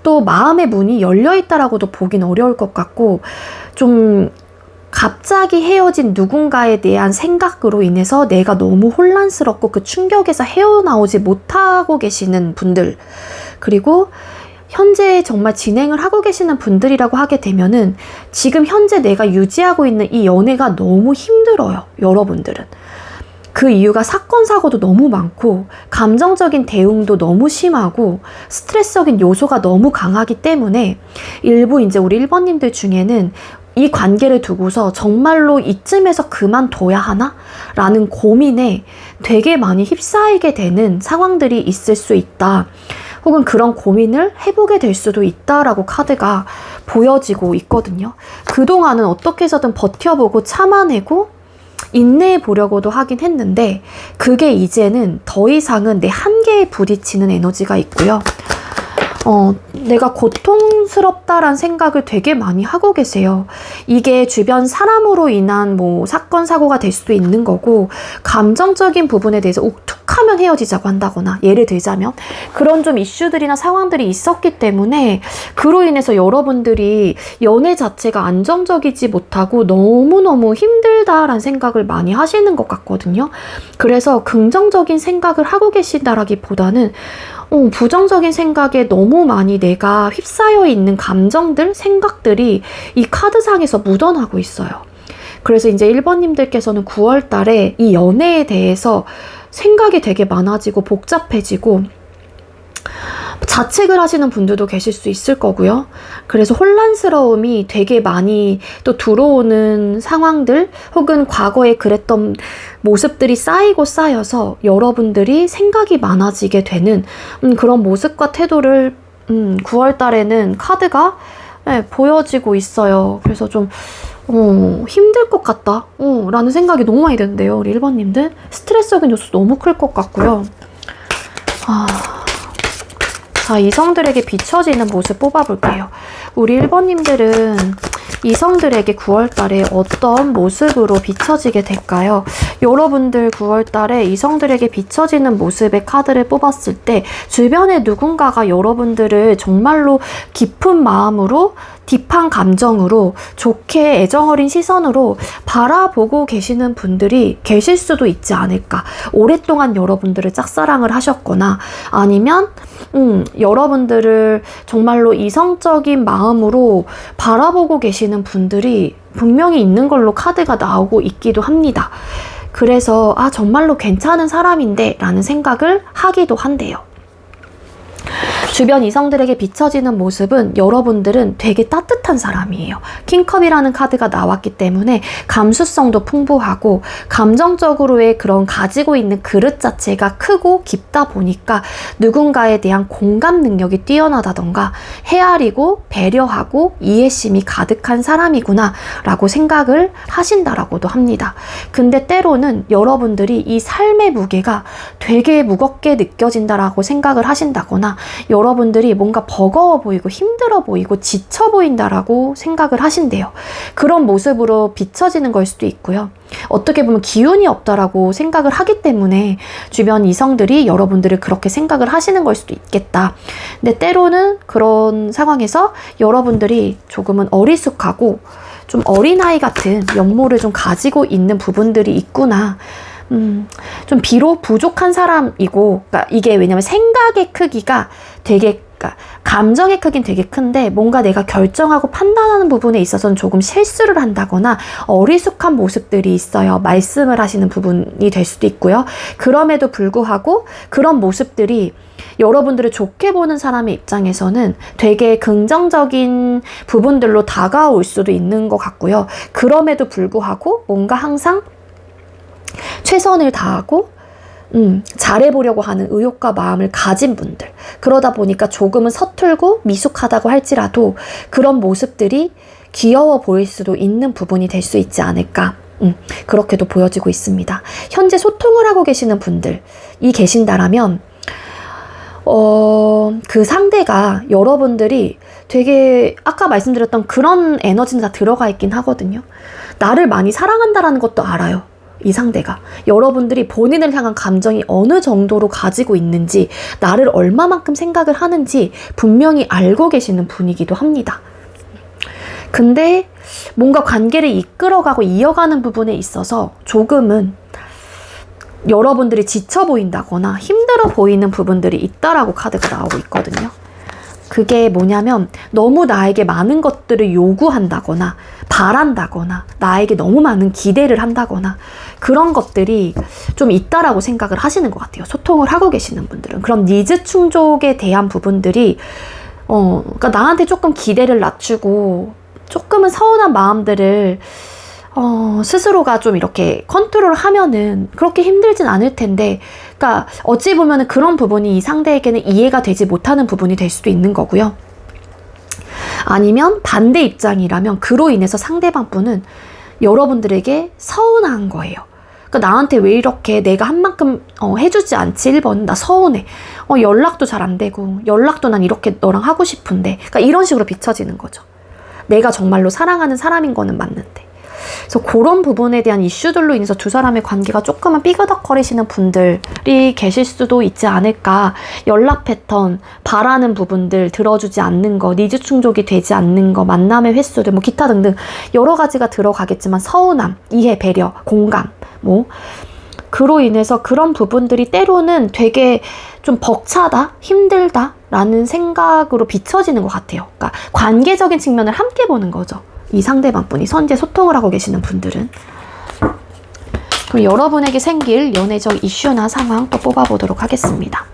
[SPEAKER 2] 또 마음의 문이 열려있다라고도 보긴 어려울 것 같고 좀 갑자기 헤어진 누군가에 대한 생각으로 인해서 내가 너무 혼란스럽고 그 충격에서 헤어나오지 못하고 계시는 분들 그리고 현재 정말 진행을 하고 계시는 분들이라고 하게 되면은 지금 현재 내가 유지하고 있는 이 연애가 너무 힘들어요. 여러분들은. 그 이유가 사건, 사고도 너무 많고 감정적인 대응도 너무 심하고 스트레스적인 요소가 너무 강하기 때문에 일부 이제 우리 1번님들 중에는 이 관계를 두고서 정말로 이쯤에서 그만둬야 하나? 라는 고민에 되게 많이 휩싸이게 되는 상황들이 있을 수 있다. 혹은 그런 고민을 해보게 될 수도 있다라고 카드가 보여지고 있거든요. 그동안은 어떻게 해서든 버텨보고 참아내고 인내해 보려고도 하긴 했는데 그게 이제는 더 이상은 내 한계에 부딪히는 에너지가 있고요. 내가 고통스럽다란 생각을 되게 많이 하고 계세요. 이게 주변 사람으로 인한 뭐 사건, 사고가 될 수도 있는 거고 감정적인 부분에 대해서 툭하면 헤어지자고 한다거나 예를 들자면 그런 좀 이슈들이나 상황들이 있었기 때문에 그로 인해서 여러분들이 연애 자체가 안정적이지 못하고 너무너무 힘들다라는 생각을 많이 하시는 것 같거든요. 그래서 긍정적인 생각을 하고 계신다라기보다는 부정적인 생각에 너무 많이 내가 휩싸여 있는 감정들, 생각들이 이 카드상에서 묻어나고 있어요. 그래서 이제 1번님들께서는 9월 달에 이 연애에 대해서 생각이 되게 많아지고 복잡해지고
[SPEAKER 1] 자책을 하시는 분들도 계실 수 있을 거고요. 그래서 혼란스러움이 되게 많이 또 들어오는 상황들 혹은 과거에 그랬던 모습들이 쌓이고 쌓여서 여러분들이 생각이 많아지게 되는 그런 모습과 태도를 9월 달에는 카드가 보여지고 있어요. 그래서 좀 힘들 것 같다 라는 생각이 너무 많이 드는데요. 우리 1번님들 스트레스적인 요소 너무 클 것 같고요. 자, 이성들에게 비춰지는 모습 뽑아볼게요. 우리 1번님들은 이성들에게 9월달에 어떤 모습으로 비춰지게 될까요? 여러분들 9월달에 이성들에게 비춰지는 모습의 카드를 뽑았을 때 주변에 누군가가 여러분들을 정말로 깊은 마음으로 딥한 감정으로 좋게 애정어린 시선으로 바라보고 계시는 분들이 계실 수도 있지 않을까. 오랫동안 여러분들을 짝사랑을 하셨거나 아니면 여러분들을 정말로 이성적인 마음으로 바라보고 계시는 분들이 분명히 있는 걸로 카드가 나오고 있기도 합니다. 그래서 정말로 괜찮은 사람인데 라는 생각을 하기도 한대요. 주변 이성들에게 비춰지는 모습은 여러분들은 되게 따뜻한 사람이에요. 킹컵이라는 카드가 나왔기 때문에 감수성도 풍부하고 감정적으로의 그런 가지고 있는 그릇 자체가 크고 깊다 보니까 누군가에 대한 공감 능력이 뛰어나다던가 헤아리고 배려하고 이해심이 가득한 사람이구나 라고 생각을 하신다라고도 합니다. 근데 때로는 여러분들이 이 삶의 무게가 되게 무겁게 느껴진다라고 생각을 하신다거나 여러분들이 뭔가 버거워 보이고 힘들어 보이고 지쳐 보인다라고 생각을 하신대요. 그런 모습으로 비춰지는 걸 수도 있고요. 어떻게 보면 기운이 없다라고 생각을 하기 때문에 주변 이성들이 여러분들을 그렇게 생각을 하시는 걸 수도 있겠다. 근데 때로는 그런 상황에서 여러분들이 조금은 어리숙하고 좀 어린아이 같은 면모를 좀 가지고 있는 부분들이 있구나. 좀 비록 부족한 사람이고, 그러니까 이게 왜냐면 생각의 크기가 되게, 그러니까 감정의 크기는 되게 큰데 뭔가 내가 결정하고 판단하는 부분에 있어서는 조금 실수를 한다거나 어리숙한 모습들이 있어요. 말씀을 하시는 부분이 될 수도 있고요. 그럼에도 불구하고 그런 모습들이 여러분들을 좋게 보는 사람의 입장에서는 되게 긍정적인 부분들로 다가올 수도 있는 것 같고요. 그럼에도 불구하고 뭔가 항상 최선을 다하고 잘해보려고 하는 의욕과 마음을 가진 분들, 그러다 보니까 조금은 서툴고 미숙하다고 할지라도 그런 모습들이 귀여워 보일 수도 있는 부분이 될 수 있지 않을까, 그렇게도 보여지고 있습니다. 현재 소통을 하고 계시는 분들이 계신다라면 그 상대가 여러분들이 되게 아까 말씀드렸던 그런 에너지는 다 들어가 있긴 하거든요. 나를 많이 사랑한다라는 것도 알아요. 이 상대가 여러분들이 본인을 향한 감정이 어느 정도로 가지고 있는지, 나를 얼마만큼 생각을 하는지 분명히 알고 계시는 분이기도 합니다. 근데 뭔가 관계를 이끌어가고 이어가는 부분에 있어서 조금은 여러분들이 지쳐 보인다거나 힘들어 보이는 부분들이 있다라고 카드가 나오고 있거든요. 그게 뭐냐면 너무 나에게 많은 것들을 요구한다거나 바란다거나 나에게 너무 많은 기대를 한다거나 그런 것들이 좀 있다라고 생각을 하시는 것 같아요. 소통을 하고 계시는 분들은. 그런 니즈 충족에 대한 부분들이 그러니까 나한테 조금 기대를 낮추고 조금은 서운한 마음들을 스스로가 좀 이렇게 컨트롤 하면은 그렇게 힘들진 않을 텐데, 그러니까 어찌 보면은 그런 부분이 이 상대에게는 이해가 되지 못하는 부분이 될 수도 있는 거고요. 아니면 반대 입장이라면 그로 인해서 상대방 분은 여러분들에게 서운한 거예요. 그러니까 나한테 왜 이렇게 내가 한 만큼 해주지 않지? 1번 나 서운해. 연락도 잘 안 되고 연락도 난 이렇게 너랑 하고 싶은데, 그러니까 이런 식으로 비춰지는 거죠. 내가 정말로 사랑하는 사람인 거는 맞는데. 그래서 그런 부분에 대한 이슈들로 인해서 두 사람의 관계가 조금은 삐그덕거리시는 분들이 계실 수도 있지 않을까. 연락 패턴, 바라는 부분들 들어주지 않는 거, 니즈 충족이 되지 않는 거, 만남의 횟수들, 뭐 기타 등등 여러 가지가 들어가겠지만 서운함, 이해, 배려, 공감, 뭐 그로 인해서 그런 부분들이 때로는 되게 좀 벅차다, 힘들다 라는 생각으로 비춰지는 것 같아요. 그러니까 관계적인 측면을 함께 보는 거죠. 이 상대방 분이 현재 소통을 하고 계시는 분들은. 그럼 여러분에게 생길 연애적 이슈나 상황 또 뽑아보도록 하겠습니다.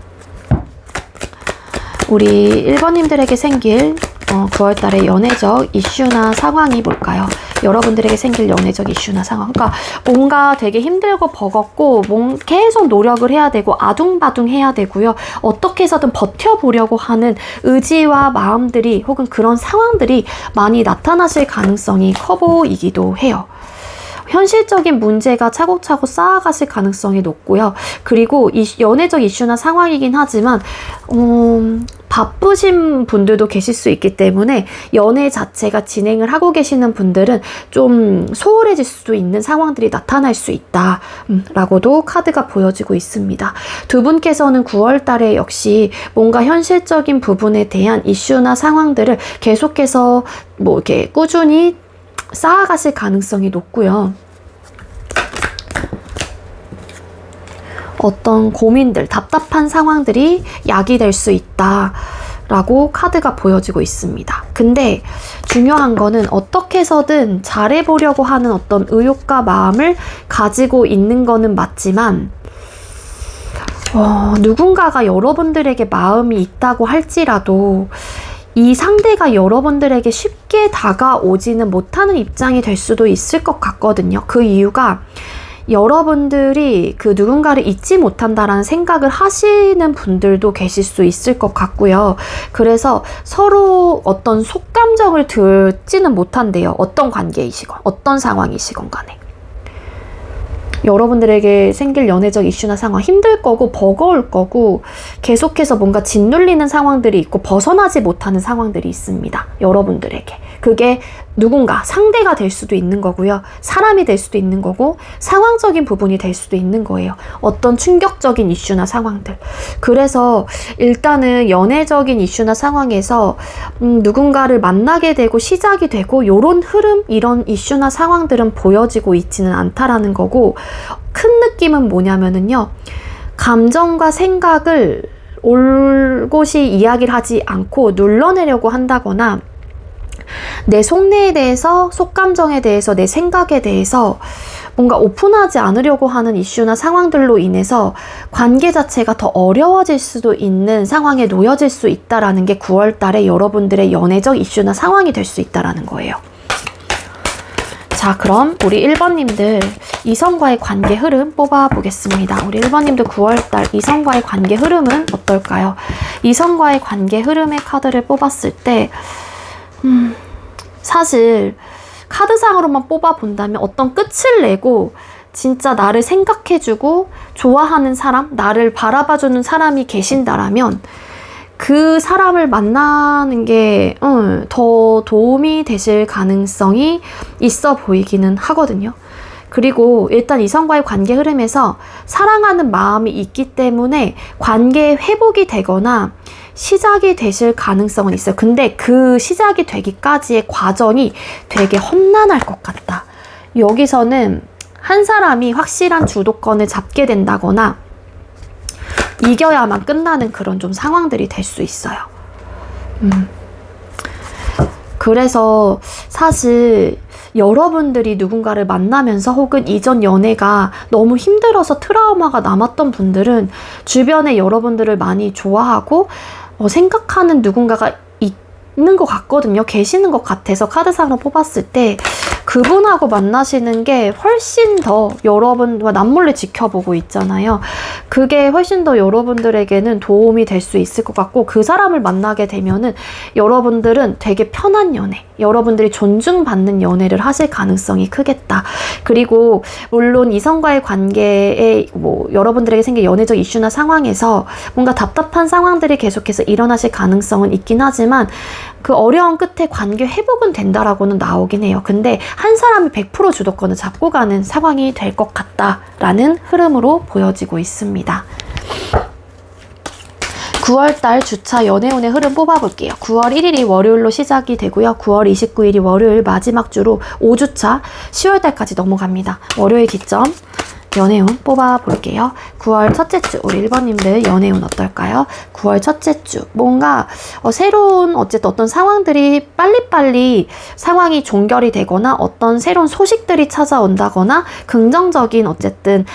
[SPEAKER 1] 우리 1번님들에게 생길 9월달의 연애적 이슈나 상황이 뭘까요? 여러분들에게 생길 연애적 이슈나 상황. 그러니까 뭔가 되게 힘들고 버겁고 계속 노력을 해야 되고 아둥바둥 해야 되고요. 어떻게 해서든 버텨보려고 하는 의지와 마음들이 혹은 그런 상황들이 많이 나타나실 가능성이 커 보이기도 해요. 현실적인 문제가 차곡차곡 쌓아가실 가능성이 높고요. 그리고 이 연애적 이슈나 상황이긴 하지만 바쁘신 분들도 계실 수 있기 때문에 연애 자체가 진행을 하고 계시는 분들은 좀 소홀해질 수도 있는 상황들이 나타날 수 있다 라고도 카드가 보여지고 있습니다. 두 분께서는 9월 달에 역시 뭔가 현실적인 부분에 대한 이슈나 상황들을 계속해서 이렇게 꾸준히 쌓아가실 가능성이 높고요. 어떤 고민들, 답답한 상황들이 약이 될 수 있다 라고 카드가 보여지고 있습니다. 근데 중요한 거는 어떻게 해서든 잘해보려고 하는 어떤 의욕과 마음을 가지고 있는 거는 맞지만 누군가가 여러분들에게 마음이 있다고 할지라도 이 상대가 여러분들에게 쉽게 다가오지는 못하는 입장이 될 수도 있을 것 같거든요. 그 이유가 여러분들이 그 누군가를 잊지 못한다라는 생각을 하시는 분들도 계실 수 있을 것 같고요. 그래서 서로 어떤 속감정을 듣지는 못한대요. 어떤 관계이시건 어떤 상황이시건 간에. 여러분들에게 생길 연애적 이슈나 상황 힘들 거고 버거울 거고 계속해서 뭔가 짓눌리는 상황들이 있고 벗어나지 못하는 상황들이 있습니다. 여러분들에게. 그게 누군가 상대가 될 수도 있는 거고요. 사람이 될 수도 있는 거고 상황적인 부분이 될 수도 있는 거예요. 어떤 충격적인 이슈나 상황들. 그래서 일단은 연애적인 이슈나 상황에서 누군가를 만나게 되고 시작이 되고 요런 흐름, 이런 이슈나 상황들은 보여지고 있지는 않다라는 거고 큰 느낌은 뭐냐면은요. 감정과 생각을 올곧이 이야기를 하지 않고 눌러내려고 한다거나 내 속내에 대해서, 속감정에 대해서, 내 생각에 대해서 뭔가 오픈하지 않으려고 하는 이슈나 상황들로 인해서 관계 자체가 더 어려워질 수도 있는 상황에 놓여질 수 있다라는 게 9월 달에 여러분들의 연애적 이슈나 상황이 될 수 있다라는 거예요. 자, 그럼 우리 1번님들 이성과의 관계 흐름 뽑아보겠습니다. 우리 1번님들 9월달 이성과의 관계 흐름은 어떨까요? 이성과의 관계 흐름의 카드를 뽑았을 때 사실 카드상으로만 뽑아본다면 어떤 끝을 내고 진짜 나를 생각해주고 좋아하는 사람, 나를 바라봐주는 사람이 계신다라면 그 사람을 만나는 게 더 도움이 되실 가능성이 있어 보이기는 하거든요. 그리고 일단 이성과의 관계 흐름에서 사랑하는 마음이 있기 때문에 관계 회복이 되거나 시작이 되실 가능성은 있어요. 근데 그 시작이 되기까지의 과정이 되게 험난할 것 같다. 여기서는 한 사람이 확실한 주도권을 잡게 된다거나 이겨야만 끝나는 그런 좀 상황들이 될 수 있어요. 그래서 사실 여러분들이 누군가를 만나면서 혹은 이전 연애가 너무 힘들어서 트라우마가 남았던 분들은 주변에 여러분들을 많이 좋아하고 생각하는 누군가가 있는 것 같거든요. 계시는 것 같아서 카드상으로 뽑았을 때 그분하고 만나시는 게 훨씬 더 여러분과 남몰래 지켜보고 있잖아요. 그게 훨씬 더 여러분들에게는 도움이 될 수 있을 것 같고 그 사람을 만나게 되면은 여러분들은 되게 편한 연애, 여러분들이 존중받는 연애를 하실 가능성이 크겠다. 그리고 물론 이성과의 관계에 여러분들에게 생긴 연애적 이슈나 상황에서 뭔가 답답한 상황들이 계속해서 일어나실 가능성은 있긴 하지만 그 어려운 끝에 관계 회복은 된다라고는 나오긴 해요. 근데 한 사람이 100% 주도권을 잡고 가는 상황이 될 것 같다라는 흐름으로 보여지고 있습니다. 9월달 주차 연애운의 흐름 뽑아볼게요. 9월 1일이 월요일로 시작이 되고요. 9월 29일이 월요일 마지막 주로 5주차 10월달까지 넘어갑니다. 월요일 기점 연애운 뽑아볼게요. 9월 첫째 주 우리 1번님들 연애운 어떨까요? 9월 첫째 주 뭔가 새로운 어떤 상황들이 빨리빨리 상황이 종결이 되거나 어떤 새로운 소식들이 찾아온다거나 긍정적인 어쨌든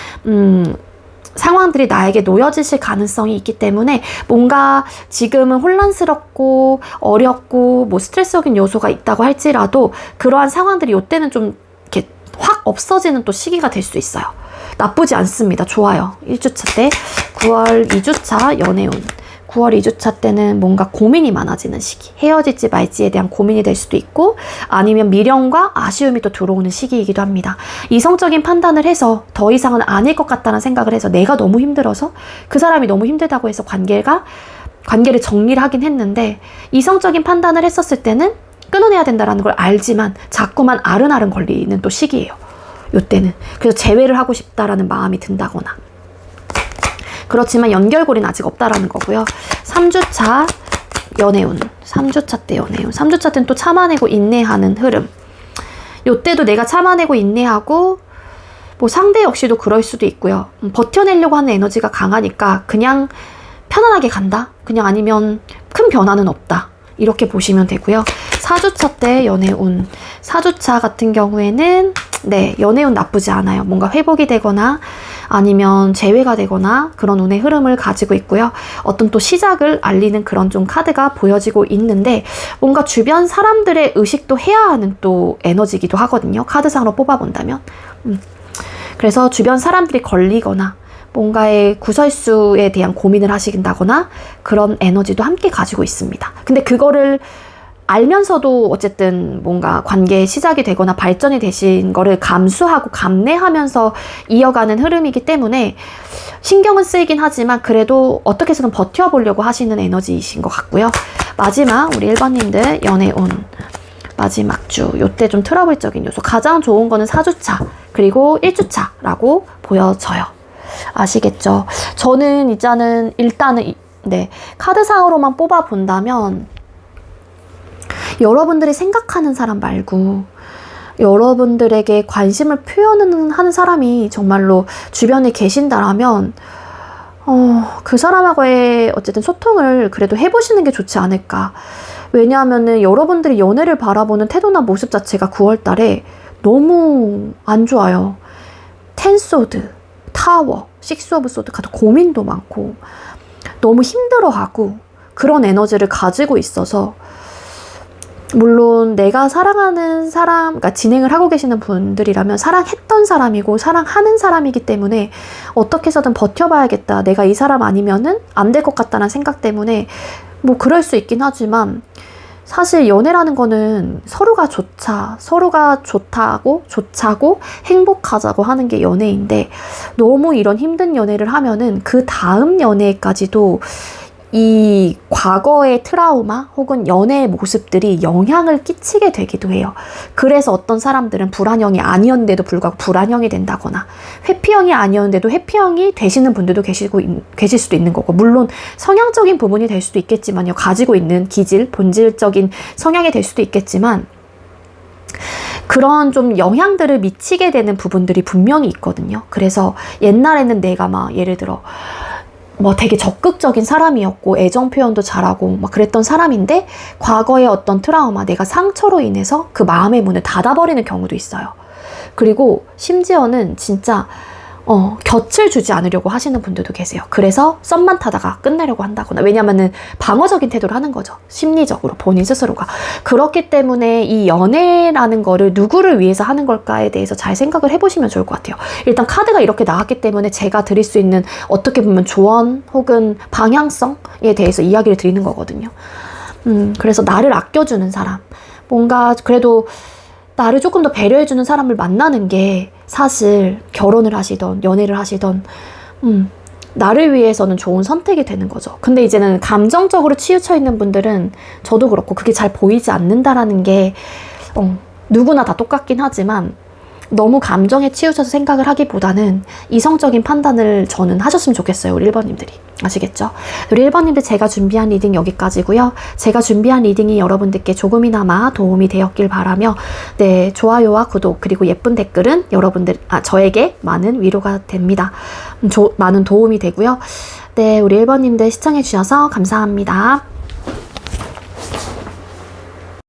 [SPEAKER 1] 상황들이 나에게 놓여지실 가능성이 있기 때문에 뭔가 지금은 혼란스럽고 어렵고 뭐 스트레스적인 요소가 있다고 할지라도 그러한 상황들이 이때는 좀 이렇게 확 없어지는 또 시기가 될 수 있어요. 나쁘지 않습니다. 좋아요. 1주차 때 9월 2주차 연애운 9월 2주차 때는 뭔가 고민이 많아지는 시기, 헤어질지 말지에 대한 고민이 될 수도 있고 아니면 미련과 아쉬움이 또 들어오는 시기이기도 합니다. 이성적인 판단을 해서 더 이상은 아닐 것 같다는 생각을 해서 내가 너무 힘들어서 그 사람이 너무 힘들다고 해서 관계를 정리를 하긴 했는데 이성적인 판단을 했었을 때는 끊어내야 된다는 걸 알지만 자꾸만 아른아른 걸리는 또 시기예요. 요때는. 그래서 재회를 하고 싶다라는 마음이 든다거나 그렇지만 연결고리는 아직 없다라는 거고요. 3주차 연애운 3주차 때 연애운 3주차 때는 또 참아내고 인내하는 흐름. 요때도 내가 참아내고 인내하고 뭐 상대 역시도 그럴 수도 있고요. 버텨내려고 하는 에너지가 강하니까 그냥 편안하게 간다. 그냥 아니면 큰 변화는 없다. 이렇게 보시면 되고요. 4주차 때 연애운 4주차 같은 경우에는 네, 연애운 나쁘지 않아요. 뭔가 회복이 되거나 아니면 재회가 되거나 그런 운의 흐름을 가지고 있고요. 어떤 또 시작을 알리는 그런 좀 카드가 보여지고 있는데 뭔가 주변 사람들의 의식도 해야 하는 또 에너지이기도 하거든요. 카드상으로 뽑아본다면. 그래서 주변 사람들이 걸리거나 뭔가의 구설수에 대한 고민을 하신다거나 그런 에너지도 함께 가지고 있습니다. 근데 그거를 알면서도 어쨌든 뭔가 관계의 시작이 되거나 발전이 되신 거를 감수하고 감내하면서 이어가는 흐름이기 때문에 신경은 쓰이긴 하지만 그래도 어떻게 해서든 버텨보려고 하시는 에너지이신 것 같고요. 마지막 우리 1번님들 연애운 마지막 주 요때 좀 트러블적인 요소 가장 좋은 거는 4주차 그리고 1주차라고 보여져요. 아시겠죠? 저는 일단은 네, 카드상으로만 뽑아본다면 여러분들이 생각하는 사람 말고 여러분들에게 관심을 표현하는 사람이 정말로 주변에 계신다라면 그 사람하고의 어쨌든 소통을 그래도 해보시는 게 좋지 않을까. 왜냐하면은 여러분들이 연애를 바라보는 태도나 모습 자체가 9월 달에 너무 안 좋아요. 텐소드, 타워, 식스 오브 소드 카드 고민도 많고 너무 힘들어하고 그런 에너지를 가지고 있어서 물론 내가 사랑하는 사람, 그러니까 진행을 하고 계시는 분들이라면 사랑했던 사람이고 사랑하는 사람이기 때문에 어떻게 해서든 버텨봐야겠다. 내가 이 사람 아니면은 안 될 것 같다는 생각 때문에 뭐 그럴 수 있긴 하지만 사실 연애라는 거는 서로가 좋자고 행복하자고 하는 게 연애인데 너무 이런 힘든 연애를 하면은 그 다음 연애까지도 이 과거의 트라우마 혹은 연애의 모습들이 영향을 끼치게 되기도 해요. 그래서 어떤 사람들은 불안형이 아니었는데도 불구하고 불안형이 된다거나 회피형이 아니었는데도 회피형이 되시는 분들도 계실 수도 있는 거고 물론 성향적인 부분이 될 수도 있겠지만요. 가지고 있는 기질, 본질적인 성향이 될 수도 있겠지만 그런 좀 영향들을 미치게 되는 부분들이 분명히 있거든요. 그래서 옛날에는 내가 막 예를 들어 뭐 되게 적극적인 사람이었고 애정 표현도 잘하고 막 그랬던 사람인데 과거의 어떤 트라우마, 내가 상처로 인해서 그 마음의 문을 닫아버리는 경우도 있어요. 그리고 심지어는 진짜 곁을 주지 않으려고 하시는 분들도 계세요. 그래서 썸만 타다가 끝내려고 한다거나 왜냐면은 방어적인 태도를 하는 거죠. 심리적으로 본인 스스로가. 그렇기 때문에 이 연애라는 거를 누구를 위해서 하는 걸까에 대해서 잘 생각을 해보시면 좋을 것 같아요. 일단 카드가 이렇게 나왔기 때문에 제가 드릴 수 있는 어떻게 보면 조언 혹은 방향성에 대해서 이야기를 드리는 거거든요. 그래서 나를 아껴주는 사람, 뭔가 그래도 나를 조금 더 배려해주는 사람을 만나는 게 사실 결혼을 하시던 연애를 하시던 나를 위해서는 좋은 선택이 되는 거죠. 근데 이제는 감정적으로 치우쳐 있는 분들은 저도 그렇고 그게 잘 보이지 않는다라는 게 누구나 다 똑같긴 하지만 너무 감정에 치우쳐서 생각을 하기보다는 이성적인 판단을 저는 하셨으면 좋겠어요. 우리 1번님들이. 아시겠죠? 우리 1번님들 제가 준비한 리딩 여기까지고요. 제가 준비한 리딩이 여러분들께 조금이나마 도움이 되었길 바라며 네, 좋아요와 구독 그리고 예쁜 댓글은 저에게 많은 위로가 됩니다. 많은 도움이 되고요. 네, 우리 1번님들 시청해주셔서 감사합니다.